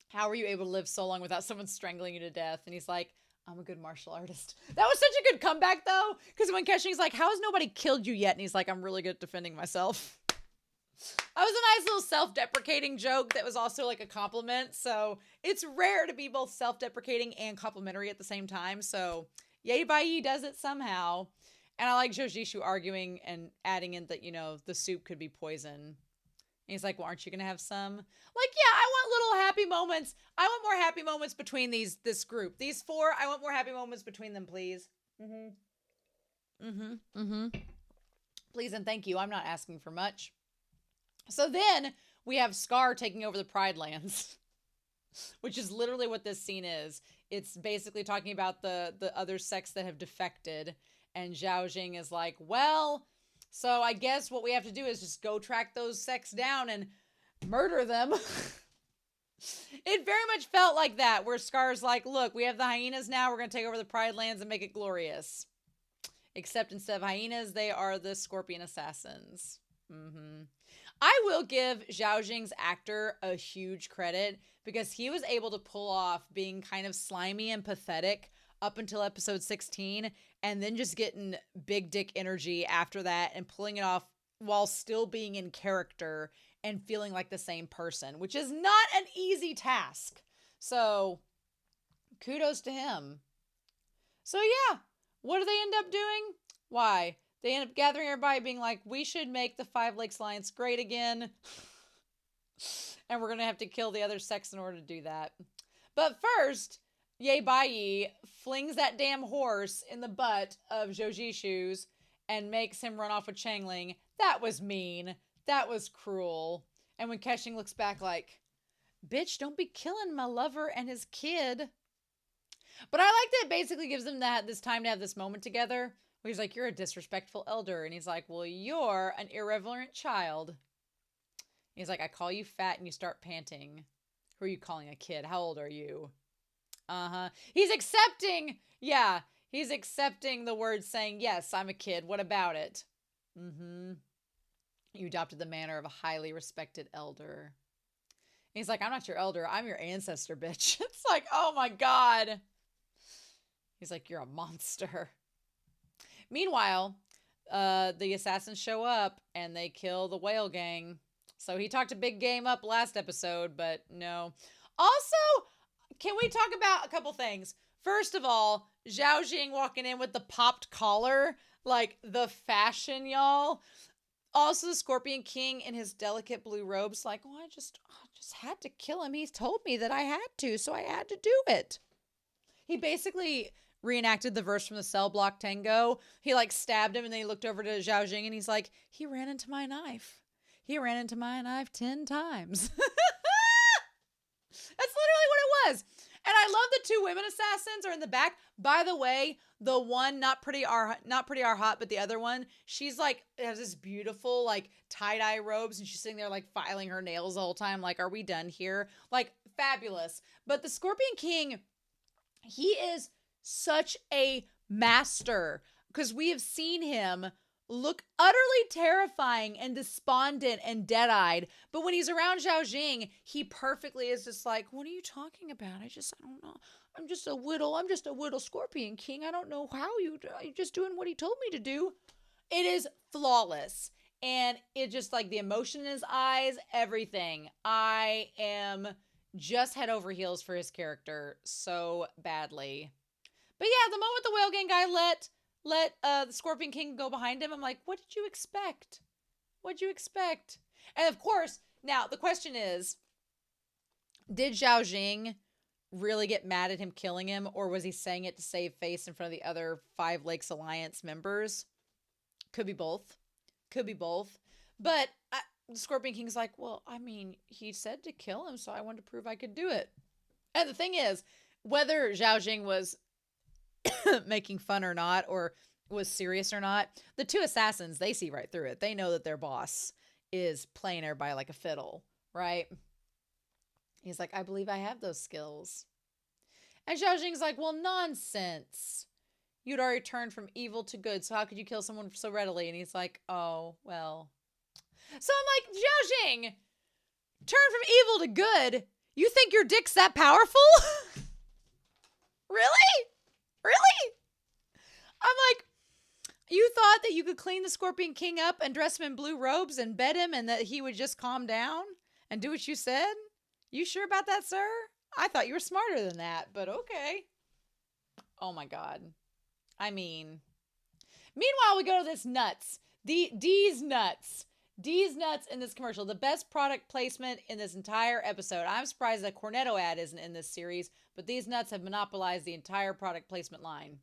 How were you able to live so long without someone strangling you to death? And he's like, I'm a good martial artist. That was such a good comeback, though. Because when KEXING's like, how has nobody killed you yet? And he's like, I'm really good at defending myself. That was a nice little self-deprecating joke that was also like a compliment. So it's rare to be both self-deprecating and complimentary at the same time. So Ye Bai does it somehow. And I like ZHOU arguing and adding in that, you know, the soup could be poison. And he's like, well, aren't you going to have some? Like, yeah, I want little happy moments. I want more happy moments between this group. These four, I want more happy moments between them, please. Please and thank you. I'm not asking for much. So then we have Scar taking over the Pride Lands, which is literally what this scene is. It's basically talking about the other sects that have defected. And Zhao Jing is like, well, so I guess what we have to do is just go track those sects down and murder them. It very much felt like that, where Scar's like, look, we have the hyenas now. We're going to take over the Pride Lands and make it glorious. except instead of hyenas, they are the scorpion assassins. I will give ZHOU Jing's actor a huge credit because he was able to pull off being kind of slimy and pathetic up until episode 16 and then just getting big dick energy after that and pulling it off while still being in character and feeling like the same person, which is not an easy task. So kudos to him. So yeah, what do they end up doing? Why? They end up gathering everybody being like, we should make the Five Lakes Alliance great again. And we're going to have to kill the other sex in order to do that. But first, Ye Bai flings that damn horse in the butt of ZHOU and makes him run off with Changling. That was mean. That was cruel. And when KEXING looks back like, bitch, don't be killing my lover and his kid. But I like that it basically gives them this time to have this moment together. Where he's like, you're a disrespectful elder. And he's like, well, you're an irreverent child. He's like, I call you fat and you start panting. Who are you calling a kid? How old are you? He's accepting. Yeah, he's accepting the word saying, yes, I'm a kid. What about it? You adopted the manner of a highly respected elder. And he's like, I'm not your elder. I'm your ancestor, bitch. It's like, oh my God. He's like, you're a monster. Meanwhile, the assassins show up and they kill the whale gang. So he talked a big game up last episode, but no. Also, can we talk about a couple things? First of all, ZHOU Jing walking in with the popped collar, like the fashion, y'all. Also, the Scorpion King in his delicate blue robes, like, well, I just had to kill him. He's told me that I had to, so I had to do it. He basically reenacted the verse from the Cell Block Tango. He like stabbed him and then he looked over to ZHOU Jing and he's like, he ran into my knife. He ran into my knife 10 times. That's literally what it was. And I love the two women assassins are in the back. By the way, the one not pretty are hot, but the other one, she's like has this beautiful like tie-dye robes and she's sitting there like filing her nails the whole time. Like, are we done here? Like, fabulous. But the Scorpion King, he is such a master because we have seen him look utterly terrifying and despondent and dead-eyed. But when he's around ZHOU Jing, he perfectly is just like, what are you talking about? I don't know. I'm just a whittle Scorpion King. I don't know how you're just doing what he told me to do. It is flawless. And it just like the emotion in his eyes, everything. I am just head over heels for his character so badly. But yeah, the moment the whale gang guy let the Scorpion King go behind him, I'm like, what did you expect? What'd you expect? And of course, now the question is, did ZHOU Jing really get mad at him killing him, or was he saying it to save face in front of the other Five Lakes Alliance members? Could be both. Could be both. But the Scorpion King's like, well, I mean, he said to kill him, so I wanted to prove I could do it. And the thing is, whether ZHOU Jing was making fun or not, or was serious or not, the two assassins, they see right through it. They know that their boss is playing everybody like a fiddle, right? He's like, I believe I have those skills. And ZHOU Jing's like, well, nonsense. You'd already turned from evil to good, so how could you kill someone so readily? And he's like, oh, well. So I'm like, ZHOU Jing, turn from evil to good? You think your dick's that powerful? Really? Really? I'm like, you thought that you could clean the Scorpion King up and dress him in blue robes and bed him and that he would just calm down and do what you said? You sure about that, sir? I thought you were smarter than that, but okay. Oh my God. I mean, meanwhile, we go to this nuts. D's nuts. D's nuts in this commercial. The best product placement in this entire episode. I'm surprised that Cornetto ad isn't in this series, but these nuts have monopolized the entire product placement line.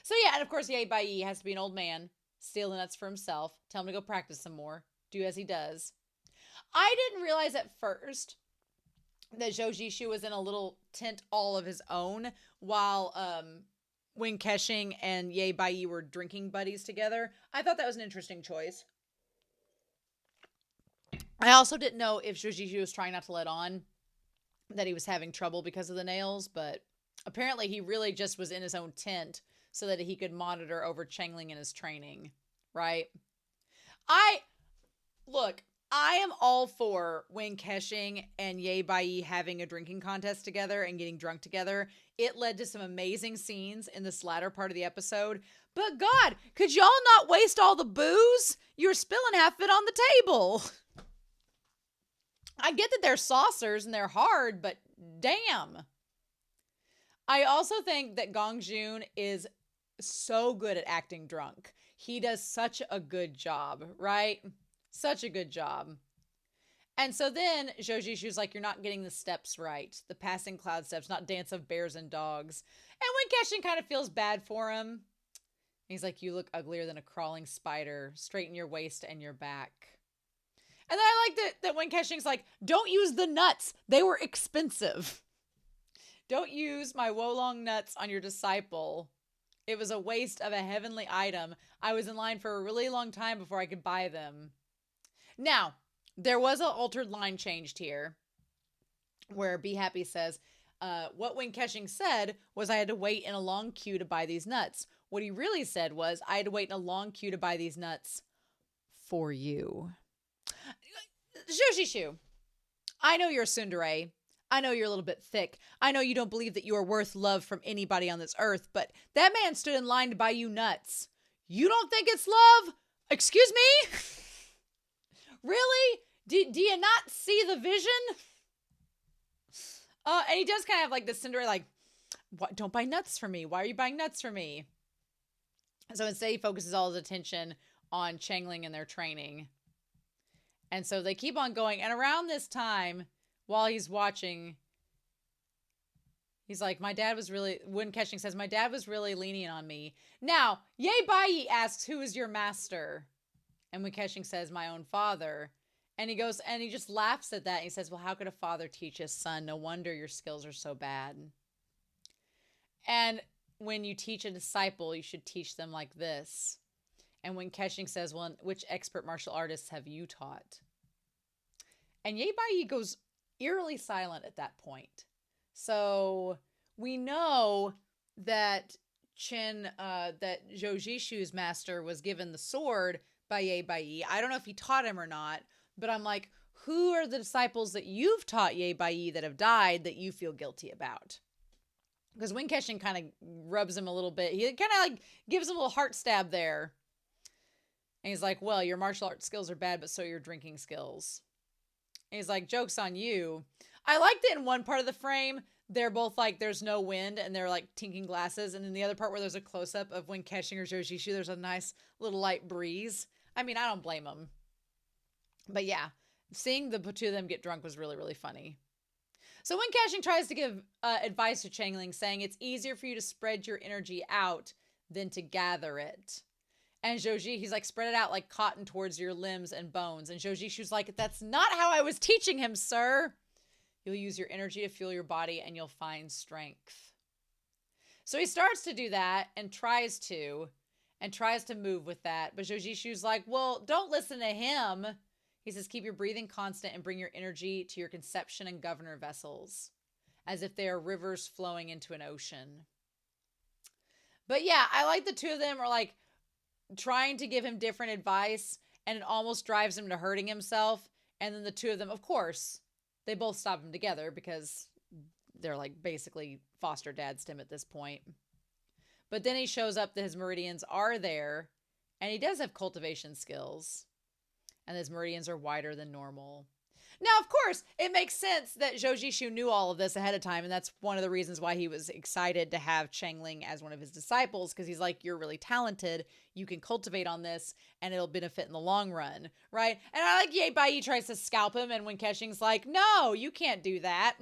So yeah, and of course, Ye Bai has to be an old man, steal the nuts for himself, tell him to go practice some more, do as he does. I didn't realize at first that ZHOU was in a little tent all of his own while when KEXING and Ye Bai were drinking buddies together. I thought that was an interesting choice. I also didn't know if ZHOU was trying not to let on that he was having trouble because of the nails, but apparently he really just was in his own tent so that he could monitor over Changling in his training, right? Look, I am all for when KEXING and Ye Bai having a drinking contest together and getting drunk together. It led to some amazing scenes in this latter part of the episode. But God, could y'all not waste all the booze? You're spilling half of it on the table. I get that they're saucers and they're hard, but damn. I also think that Gongjoon is so good at acting drunk. He does such a good job, right? Such a good job. And so then ZHOU like, you're not getting the steps right. The passing cloud steps, not dance of bears and dogs. And when KEXING kind of feels bad for him, he's like, you look uglier than a crawling spider. Straighten your waist and your back. And then I like that when KEXING's like, don't use the nuts. They were expensive. Don't use my Wolong nuts on your disciple. It was a waste of a heavenly item. I was in line for a really long time before I could buy them. Now, there was an altered line changed here where Be Happy says, what when KEXING said was I had to wait in a long queue to buy these nuts. What he really said was I had to wait in a long queue to buy these nuts for you. ZHOU, I know you're a tsundere. I know you're a little bit thick. I know you don't believe that you are worth love from anybody on this earth, but that man stood in line to buy you nuts. You don't think it's love? Excuse me? Really? Do you not see the vision? And he does kind of have like this Cinderella, like, what? Don't buy nuts for me. Why are you buying nuts for me? So instead he focuses all his attention on Changling and their training. And so they keep on going. And around this time, while he's watching, he's like, my dad was really, when KEXING says, my dad was really lenient on me. Now, Ye Bai asks, who is your master? And when KEXING says, my own father. And he goes, and he just laughs at that. And he says, well, how could a father teach his son? No wonder your skills are so bad. And when you teach a disciple, you should teach them like this. And when KEXING says, well, which expert martial artists have you taught? And Ye Bai goes eerily silent at that point. So we know that that Zhou Zishu's master was given the sword by Ye Bai. I don't know if he taught him or not, but I'm like, who are the disciples that you've taught Ye Bai that have died that you feel guilty about? Because when KEXING kind of rubs him a little bit, he kind of like gives him a little heart stab there. And he's like, well, your martial arts skills are bad, but so are your drinking skills. And he's like, joke's on you. I like that in one part of the frame, they're both like, there's no wind, and they're like tinking glasses. And in the other part where there's a close-up of when KEXING or ZHOU, there's a nice little light breeze. I mean, I don't blame them. But yeah, seeing the two of them get drunk was really, really funny. So when KEXING tries to give advice to Changling, saying it's easier for you to spread your energy out than to gather it. And ZHOU, he's like, spread it out like cotton towards your limbs and bones. And ZHOU's like, that's not how I was teaching him, sir. You'll use your energy to fuel your body and you'll find strength. So he starts to do that and tries to move with that. But ZHOU's like, well, don't listen to him. He says, keep your breathing constant and bring your energy to your conception and governor vessels, as if they are rivers flowing into an ocean. But yeah, I like the two of them are like trying to give him different advice, and it almost drives him to hurting himself. And then the two of them, of course, they both stop him together because they're like basically foster dads to him at this point. But then he shows up that his meridians are there, and he does have cultivation skills. And his meridians are wider than normal. Now, of course, it makes sense that Zhou Zishu knew all of this ahead of time, and that's one of the reasons why he was excited to have Changling as one of his disciples, because he's like, you're really talented, you can cultivate on this, and it'll benefit in the long run, right? And I like Ye Bai tries to scalp him, and when KEXING's like, no, you can't do that.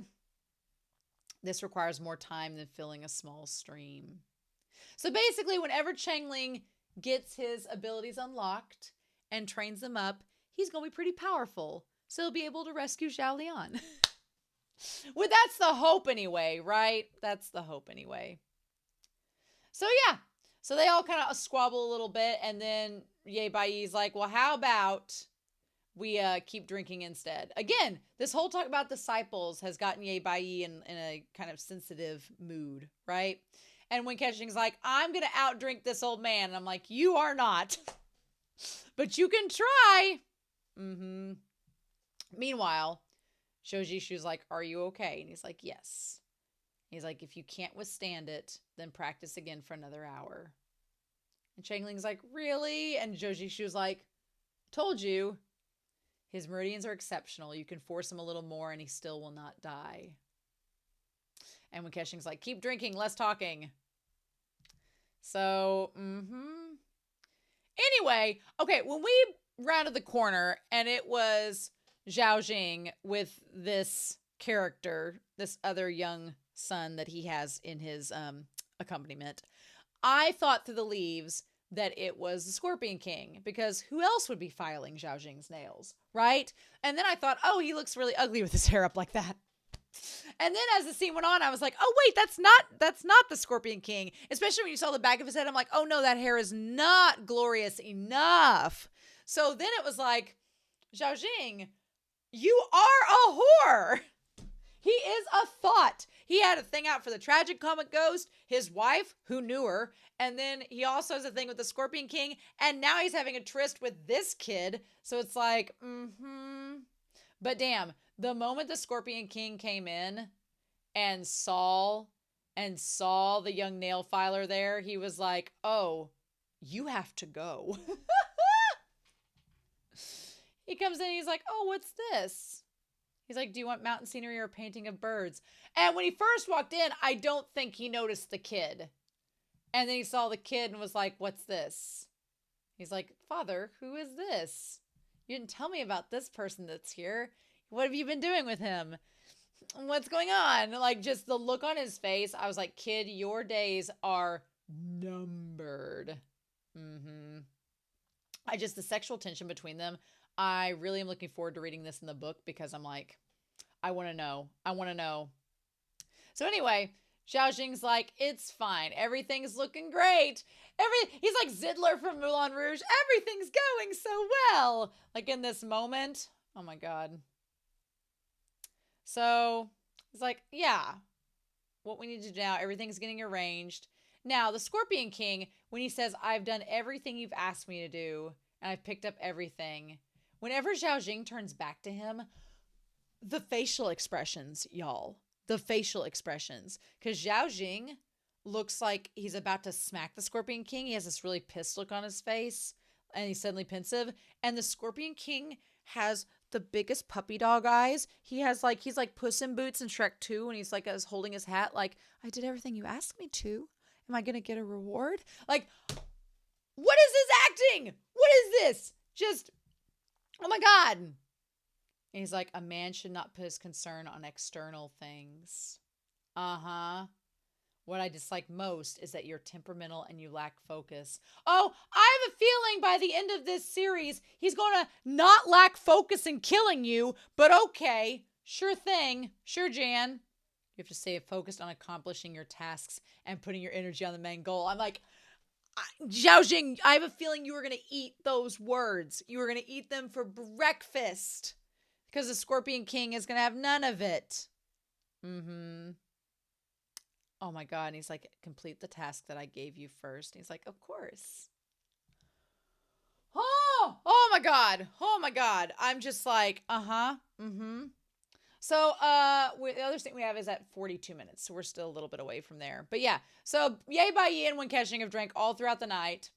This requires more time than filling a small stream. So basically, whenever Changling gets his abilities unlocked and trains them up, he's going to be pretty powerful. So he'll be able to rescue Zhao Lian. Well, that's the hope anyway, right? That's the hope anyway. So yeah. So they all kind of squabble a little bit. And then Ye Bai's like, well, how about we keep drinking instead? Again, this whole talk about disciples has gotten Ye Bai in a kind of sensitive mood, right? And when Keqing's like, I'm going to outdrink this old man. And I'm like, you are not. But you can try. Mm-hmm. Meanwhile, ZHOU's like, are you okay? And he's like, yes. He's like, if you can't withstand it, then practice again for another hour. And Changling's like, really? And ZHOU's like, told you. His meridians are exceptional. You can force him a little more and he still will not die. And when Keqing's like, keep drinking, less talking. So, Anyway, okay, when we rounded the corner and it was Zhao Jing with this character, this other young son that he has in his accompaniment, I thought through the leaves that it was the Scorpion King, because who else would be filing Zhao Jing's nails, right? And then I thought, oh, he looks really ugly with his hair up like that. And then as the scene went on, I was like, oh, wait, that's not the Scorpion King. Especially when you saw the back of his head, I'm like, oh no, that hair is not glorious enough. So then it was like, Zhao Jing, you are a whore. He is a thought. He had a thing out for the tragic comic ghost, his wife, who knew her, and then he also has a thing with the Scorpion King, and now he's having a tryst with this kid. So it's like, But damn, the moment the Scorpion King came in and saw the young nail filer there, he was like, oh, you have to go. He comes in and he's like, oh, what's this? He's like, do you want mountain scenery or a painting of birds? And when he first walked in, I don't think he noticed the kid. And then he saw the kid and was like, what's this? He's like, Father, who is this? You didn't tell me about this person that's here. What have you been doing with him? What's going on? Like, just the look on his face. I was like, kid, your days are numbered. The sexual tension between them, I really am looking forward to reading this in the book, because I'm like, I want to know. I want to know. So anyway, Zhao Jing's like, it's fine. Everything's looking great. He's like Zidler from Moulin Rouge. Everything's going so well. Like in this moment. Oh my God. So it's like, yeah, what we need to do now, everything's getting arranged. Now, the Scorpion King, when he says, I've done everything you've asked me to do, and I've picked up everything, whenever Zhao Jing turns back to him, the facial expressions, y'all. The facial expressions. Because Zhao Jing looks like he's about to smack the Scorpion King. He has this really pissed look on his face, and he's suddenly pensive. And the Scorpion King has the biggest puppy dog eyes. He's like Puss in Boots in Shrek 2, and he's like holding his hat like, I did everything you asked me to. Am I going to get a reward? Like, what is this acting? What is this? Just, oh my God. And he's like, a man should not put his concern on external things. What I dislike most is that you're temperamental and you lack focus. Oh, I have a feeling by the end of this series, he's going to not lack focus in killing you, but okay, sure thing. Sure, Jan. You have to stay focused on accomplishing your tasks and putting your energy on the main goal. I'm like, Zhao Jing, I have a feeling you were going to eat those words. You were going to eat them for breakfast, because the Scorpion King is going to have none of it. Oh my God. And he's like, complete the task that I gave you first. And he's like, of course. Oh my God. Oh my God. I'm just like, So, the other thing we have is at 42 minutes. So we're still a little bit away from there. But yeah. So Ye Bai and Wen Keqing have drank all throughout the night.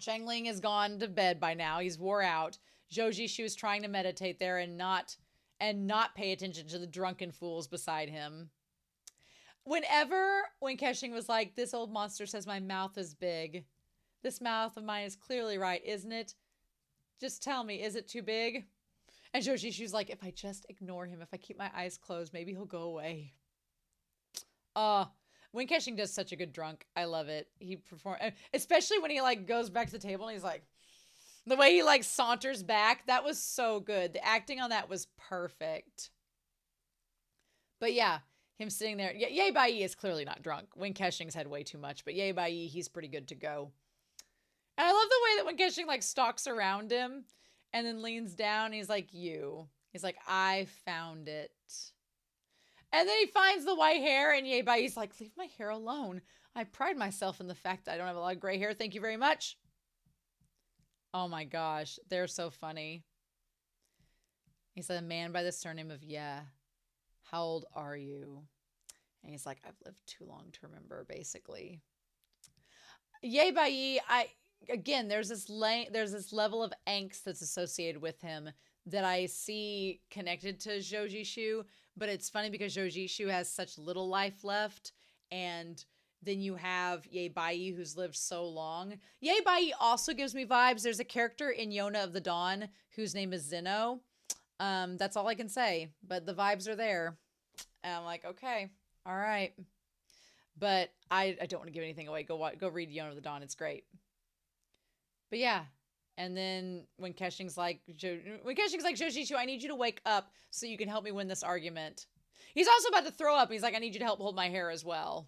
Changling is gone to bed by now. He's wore out. ZHOU is trying to meditate there and not pay attention to the drunken fools beside him. When Keqing was like, this old monster says my mouth is big. This mouth of mine is clearly right, isn't it? Just tell me, is it too big? And ZHOU's like, if I just ignore him, if I keep my eyes closed, maybe he'll go away. When Keqing does such a good drunk, I love it. He especially when he like goes back to the table and he's like, the way he like saunters back, that was so good. The acting on that was perfect. But yeah, him sitting there. Ye Bai is clearly not drunk. Wen Keqing's had way too much, but Ye Bai, he's pretty good to go. And I love the way that Wen Keqing like stalks around him and then leans down. And he's like, he's like, I found it. And then he finds the white hair, and Ye Bai's like, leave my hair alone. I pride myself in the fact that I don't have a lot of gray hair. Thank you very much. Oh my gosh, they're so funny. He said, a man by the surname of Yeah. How old are you? And he's like, I've lived too long to remember, basically. Ye Bai, again, there's this level of angst that's associated with him that I see connected to ZHOU, but it's funny because ZHOU has such little life left, and then you have Ye Bai who's lived so long. Ye Bai also gives me vibes. There's a character in Yona of the Dawn whose name is ZHOU. That's all I can say, but the vibes are there. And I'm like, okay, all right. But I don't want to give anything away. Go read Yona of the Dawn. It's great. But yeah. And then when KEXING's like, ZHOU, I need you to wake up so you can help me win this argument. He's also about to throw up. He's like, I need you to help hold my hair as well.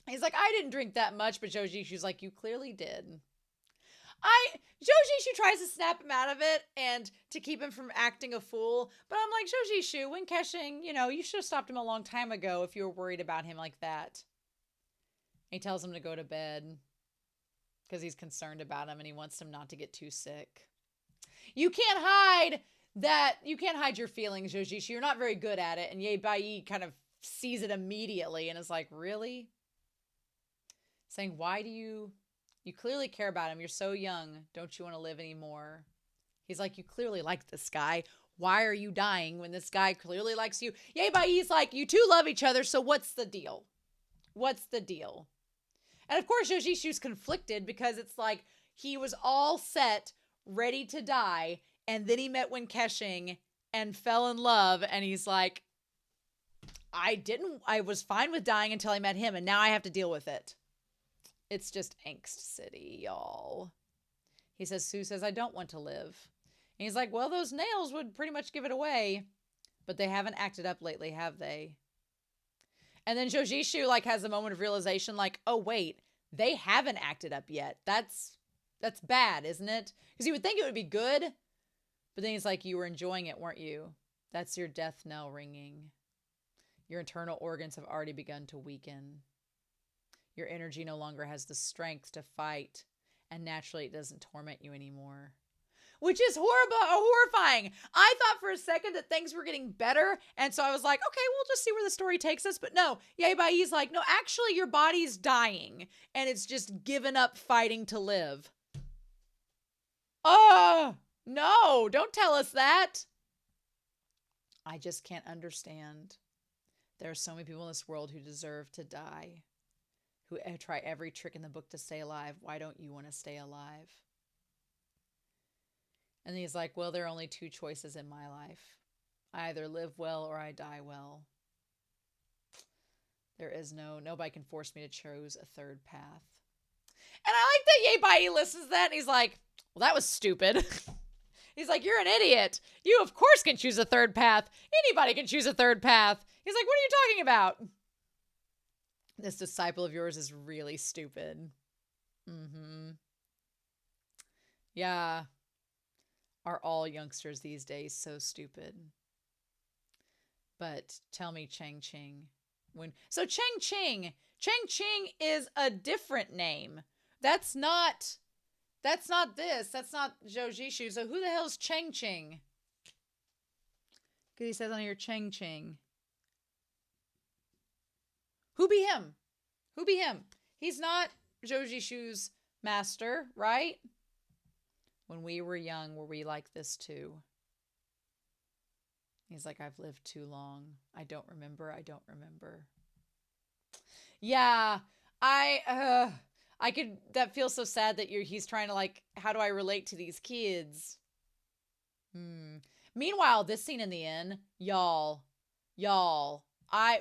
He's like, I didn't drink that much, but ZHOU's like, you clearly did. ZHOU tries to snap him out of it and to keep him from acting a fool. But I'm like, ZHOU, when KEXING, you should have stopped him a long time ago if you were worried about him like that. He tells him to go to bed because he's concerned about him and he wants him not to get too sick. You can't hide that. You can't hide your feelings, ZHOU. You're not very good at it. And Ye Bai kind of sees it immediately and is like, really? Saying, why do you clearly care about him. You're so young. Don't you want to live anymore? He's like, you clearly like this guy. Why are you dying when this guy clearly likes you? Ye Bai's like, you two love each other, so what's the deal? What's the deal? And of course, ZHOU's conflicted because it's like he was all set, ready to die, and then he met Wen Kexing and fell in love, and he's like, I was fine with dying until I met him, and now I have to deal with it. It's just angst city, y'all. He says, Sue says, I don't want to live. And he's like, well, those nails would pretty much give it away. But they haven't acted up lately, have they? And then ZHOU like has a moment of realization like, oh, wait, they haven't acted up yet. That's bad, isn't it? Because you would think it would be good. But then he's like, you were enjoying it, weren't you? That's your death knell ringing. Your internal organs have already begun to weaken. Your energy no longer has the strength to fight, and naturally it doesn't torment you anymore. Which is horrifying. I thought for a second that things were getting better, and so I was like, okay, we'll just see where the story takes us. But no, Ye Bai's like, no, actually your body's dying, and it's just given up fighting to live. Oh, no, don't tell us that. I just can't understand. There are so many people in this world who deserve to die. Who try every trick in the book to stay alive. Why don't you want to stay alive? And he's like, well, there are only two choices in my life. I either live well or I die well. There is nobody can force me to choose a third path. And I like that Ye Bai listens to that and he's like, well, that was stupid. He's like, you're an idiot. You, of course, can choose a third path. Anybody can choose a third path. He's like, what are you talking about? This disciple of yours is really stupid. Yeah. Are all youngsters these days so stupid? But tell me, Chang Ching. So Chang Ching is a different name. That's not this. That's not ZHOU. So who the hell's Chang Ching? Because he says on here, Chang Ching. Who be him? Who be him? He's not ZHOU's master, right? When we were young, were we like this too? He's like, I've lived too long. I don't remember. Yeah, that feels so sad that he's trying to like, how do I relate to these kids? Meanwhile, this scene in the inn, y'all,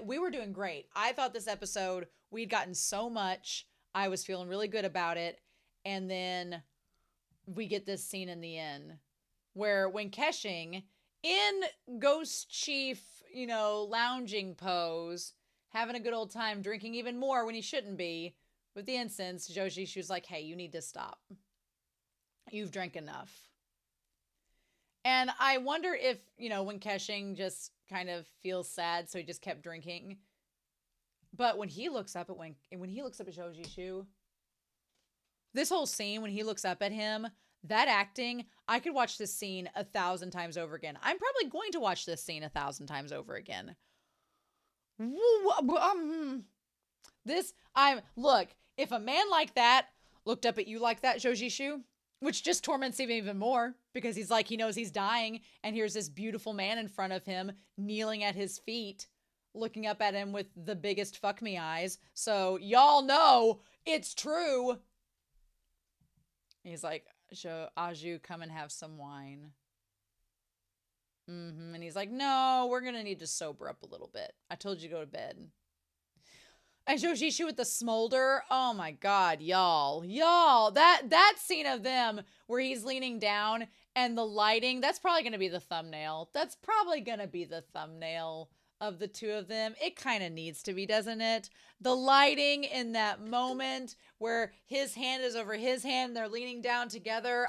we were doing great. I thought this episode, we'd gotten so much. I was feeling really good about it. And then we get this scene in the inn where when Kexing, in Ghost Chief, lounging pose, having a good old time, drinking even more when he shouldn't be, with the incense, ZHOU's like, hey, you need to stop. You've drank enough. And I wonder if, when KEXING just kind of feels sad, so he just kept drinking. But when he looks up at ZHOU, this whole scene, when he looks up at him, that acting, I could watch this scene 1,000 times over again. I'm probably going to watch this scene 1,000 times over again. Look, if a man like that looked up at you like that, ZHOU, which just torments him even more, because he's like, he knows he's dying, and here's this beautiful man in front of him, kneeling at his feet, looking up at him with the biggest fuck me eyes. So y'all know it's true. He's like, ZHOU, come and have some wine. And he's like, no, we're gonna need to sober up a little bit. I told you to go to bed. And ZHOU with the smolder. Oh my God, y'all, that scene of them where he's leaning down and the lighting, that's probably going to be the thumbnail. That's probably going to be the thumbnail of the two of them. It kind of needs to be, doesn't it? The lighting in that moment where his hand is over his hand and they're leaning down together.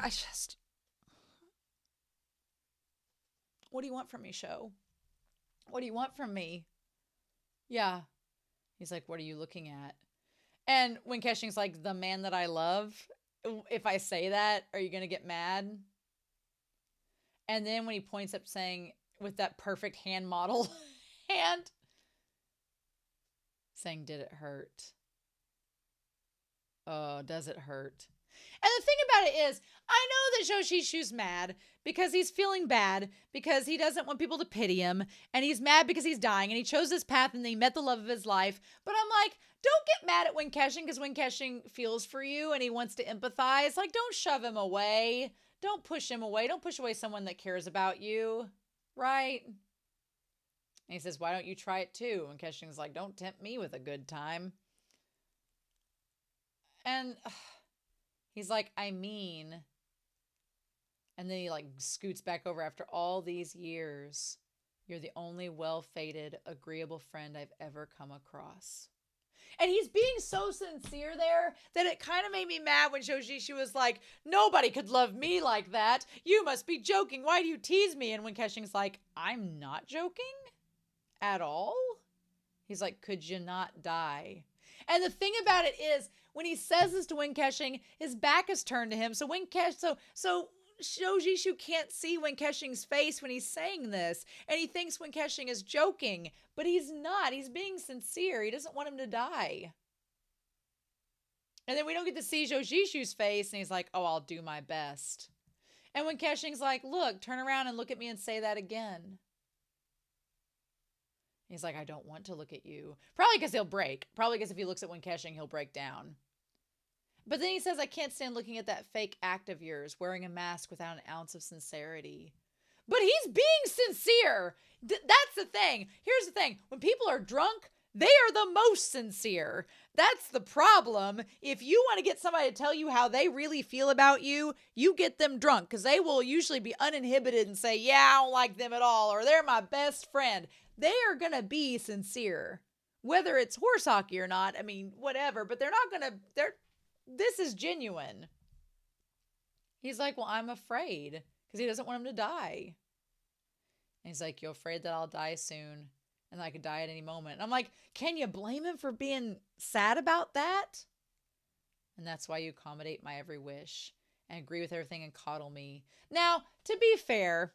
What do you want from me, show? What do you want from me? Yeah. He's like, what are you looking at? And when KEXING's like, the man that I love, if I say that, are you going to get mad? And then when he points up saying, with that perfect hand model hand, saying, did it hurt? Oh, does it hurt? And the thing about it is, I know that ZHOU's mad because he's feeling bad, because he doesn't want people to pity him, and he's mad because he's dying, and he chose this path, and he met the love of his life. But I'm like, don't get mad at KEXING, because KEXING feels for you, and he wants to empathize. Like, don't shove him away. Don't push him away. Don't push away someone that cares about you, right? And he says, why don't you try it too? And KEXING's like, don't tempt me with a good time. And he's like, I mean, and then he like scoots back over after all these years. You're the only well-fated, agreeable friend I've ever come across. And he's being so sincere there that it kind of made me mad when ZHOU was like, nobody could love me like that. You must be joking. Why do you tease me? And when KEXING's like, I'm not joking at all. He's like, could you not die? And the thing about it is, when he says this to KEXING, his back is turned to him. So ZHOU can't see KEXING's face when he's saying this. And he thinks KEXING is joking. But he's not. He's being sincere. He doesn't want him to die. And then we don't get to see ZHOU's face. And he's like, oh, I'll do my best. And when KEXING's like, look, turn around and look at me and say that again. He's like, I don't want to look at you. Probably because he'll break. Probably because if he looks at KEXING, he'll break down. But then he says, I can't stand looking at that fake act of yours, wearing a mask without an ounce of sincerity. But he's being sincere. That's the thing. Here's the thing. When people are drunk, they are the most sincere. That's the problem. If you want to get somebody to tell you how they really feel about you, you get them drunk, because they will usually be uninhibited and say, yeah, I don't like them at all, or they're my best friend. They are going to be sincere. Whether it's horse hockey or not, I mean, whatever, but they're not going to, this is genuine. He's like, well, I'm afraid, because he doesn't want him to die. And he's like, you're afraid that I'll die soon, and I could die at any moment. And I'm like, can you blame him for being sad about that? And that's why you accommodate my every wish and agree with everything and coddle me. Now, to be fair,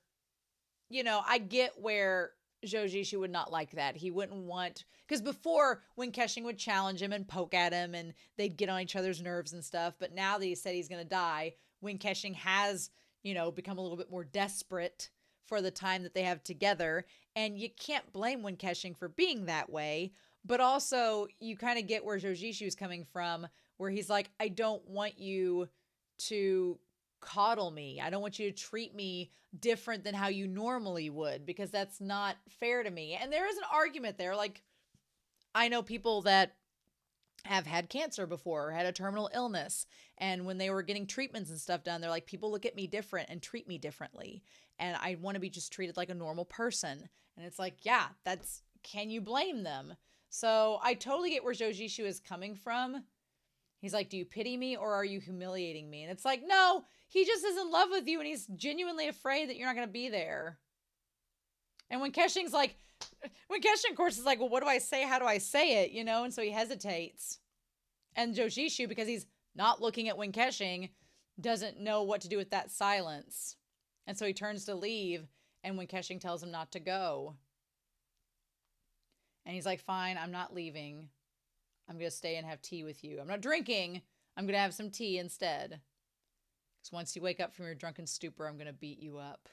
I get where ZHOU would not like that. He wouldn't want, because before, KEXING would challenge him and poke at him and they'd get on each other's nerves and stuff. But now that he said he's going to die, KEXING has, become a little bit more desperate for the time that they have together. And you can't blame KEXING for being that way. But also, you kind of get where ZHOU is coming from, where he's like, I don't want you to coddle me. I don't want you to treat me different than how you normally would, because that's not fair to me. And there is an argument there. Like, I know people that have had cancer before, or had a terminal illness, and when they were getting treatments and stuff done, they're like, people look at me different and treat me differently, and I want to be just treated like a normal person. And it's like, yeah, can you blame them? So I totally get where ZHOU is coming from. He's like, do you pity me or are you humiliating me? And it's like, no, he just is in love with you and he's genuinely afraid that you're not going to be there. And when Kexing's like, when Kexing, of course, is like, well, what do I say? How do I say it? You know? And so he hesitates. And ZHOU, because he's not looking at Wen Kexing, doesn't know what to do with that silence. And so he turns to leave. And Wen Kexing tells him not to go. And he's like, fine, I'm not leaving. I'm going to stay and have tea with you. I'm not drinking. I'm going to have some tea instead. Because once you wake up from your drunken stupor, I'm going to beat you up.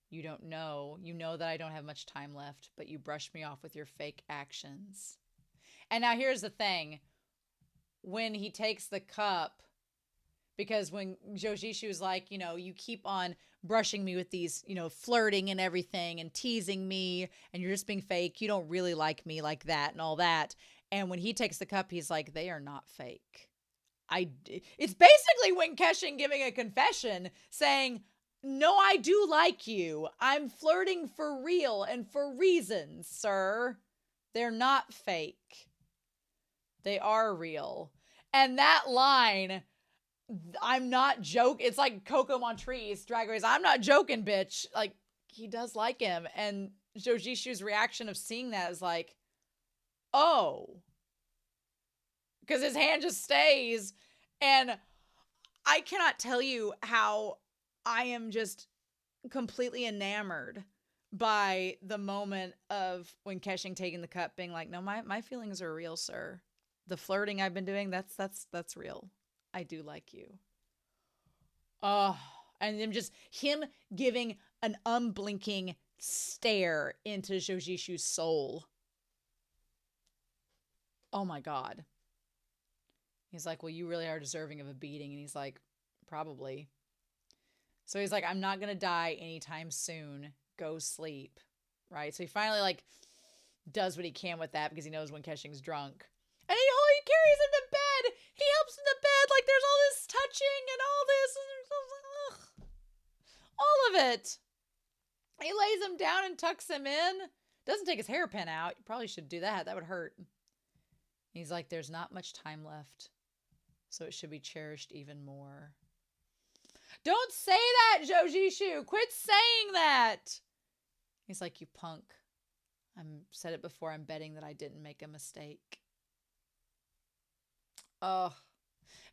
You don't know. You know that I don't have much time left, but you brushed me off with your fake actions. And now here's the thing. When he takes the cup, because when ZHOU is like, you know, you keep on brushing me with these, you know, flirting and everything and teasing me and you're just being fake. You don't really like me like that and all that. And when he takes the cup, he's like, they are not fake. It's basically Wen Kexing giving a confession saying, no, I do like you. I'm flirting for real and for reasons, sir. They're not fake. They are real. And that line, I'm not joking. It's like Coco Montrese, Drag Race. I'm not joking, bitch. Like, he does like him. And ZHOU's reaction of seeing that is like, oh. Because his hand just stays. And I cannot tell you how I am just completely enamored by the moment of when Kexing taking the cup being like, no, my feelings are real, sir. The flirting I've been doing, that's real. I do like you. Oh, and then just him giving an unblinking stare into ZHOU's soul. Oh my God. He's like, well, you really are deserving of a beating. And he's like, probably. So he's like, I'm not going to die anytime soon. Go sleep. Right? So he finally like does what he can with that because he knows Wen Kexing's drunk. And he carries him to bed. He helps him to bed. Like there's all this touching and all this. All of it. He lays him down and tucks him in. Doesn't take his hairpin out. You probably should do that. That would hurt. He's like, there's not much time left. So it should be cherished even more. Don't say that, ZHOU. Quit saying that. He's like, you punk. I've said it before. I'm betting that I didn't make a mistake. Oh.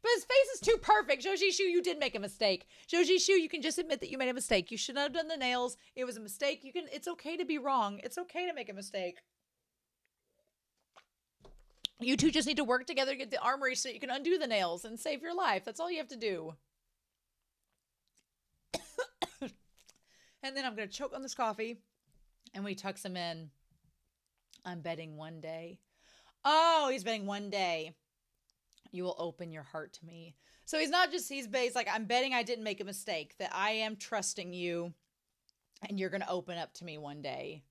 But his face is too perfect. ZHOU, you did make a mistake. ZHOU, you can just admit that you made a mistake. You shouldn't have done the nails. It was a mistake. It's okay to be wrong. It's okay to make a mistake. You two just need to work together to get the armory so you can undo the nails and save your life. That's all you have to do. And then I'm going to choke on this coffee. And we tucks him in. I'm betting one day. Oh, he's betting one day. You will open your heart to me. So he's not just, he's like, I'm betting I didn't make a mistake. That I am trusting you. And you're going to open up to me one day.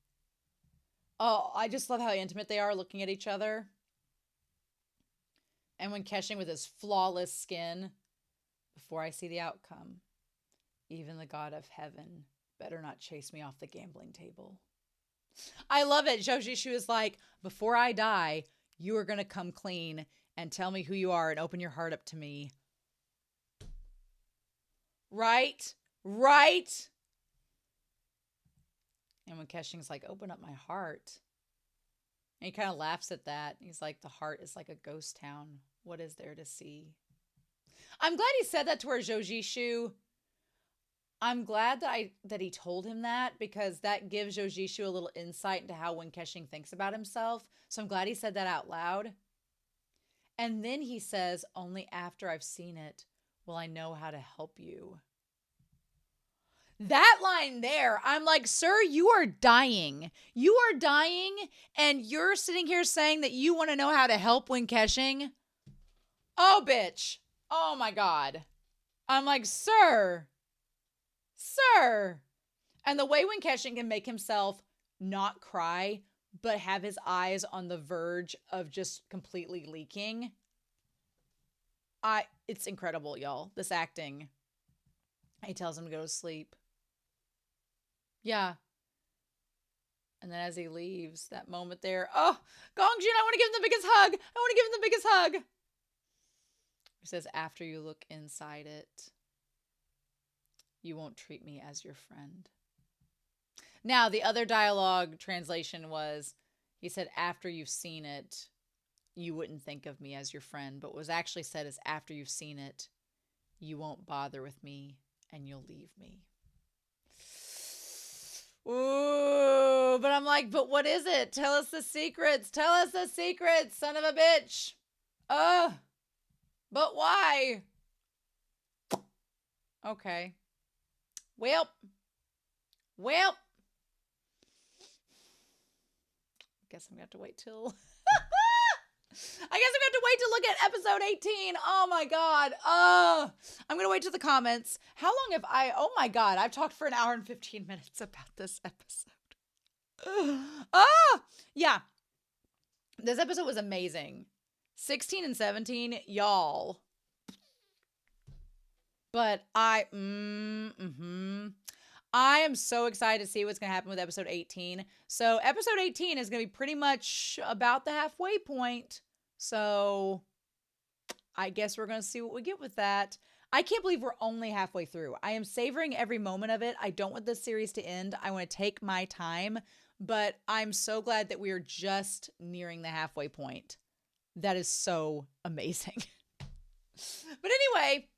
Oh, I just love how intimate they are looking at each other. And when Kexing with his flawless skin, before I see the outcome, even the God of heaven better not chase me off the gambling table. I love it. ZHOU is like, before I die, you are going to come clean and tell me who you are and open your heart up to me. Right? Right? And when Kexing's like, open up my heart. And he kind of laughs at that. He's like, the heart is like a ghost town. What is there to see? I'm glad he said that to her, ZHOU. I'm glad that he told him that because that gives ZHOU a little insight into how Wen Kexing thinks about himself. So I'm glad he said that out loud. And then he says, only after I've seen it will I know how to help you. That line there, I'm like, sir, you are dying. You are dying and you're sitting here saying that you want to know how to help Wen Kexing. Oh, bitch. Oh, my God. I'm like, sir. And the way Wen Kexing can make himself not cry, but have his eyes on the verge of just completely leaking. It's incredible, y'all. This acting. He tells him to go to sleep. Yeah. And then as he leaves, that moment there, oh, Gongjin, I want to give him the biggest hug. I want to give him the biggest hug. He says, after you look inside it, you won't treat me as your friend. Now, the other dialogue translation was, he said, after you've seen it, you wouldn't think of me as your friend. But what was actually said is, after you've seen it, you won't bother with me and you'll leave me. Ooh, but I'm like, but what is it? Tell us the secrets. Tell us the secrets, son of a bitch. But why? Okay. Well. Guess I'm going to have to wait till... I guess I'm going to have to wait to look at episode 18. Oh, my God. I'm going to wait till the comments. How long have I... Oh, my God. I've talked for an hour and 15 minutes about this episode. Yeah. This episode was amazing. 16 and 17, y'all. But I am so excited to see what's going to happen with episode 18. So episode 18 is going to be pretty much about the halfway point. So I guess we're going to see what we get with that. I can't believe we're only halfway through. I am savoring every moment of it. I don't want this series to end. I want to take my time, but I'm so glad that we are just nearing the halfway point. That is so amazing. But anyway,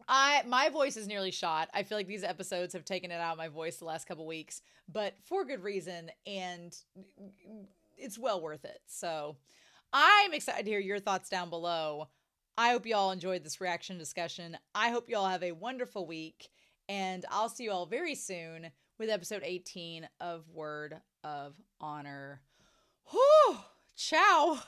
my voice is nearly shot. I feel like these episodes have taken it out of my voice the last couple weeks, but for good reason, and it's well worth it. So I'm excited to hear your thoughts down below. I hope you all enjoyed this reaction discussion. I hope you all have a wonderful week, and I'll see you all very soon with episode 18 of Word of Honor. Whew! Ciao!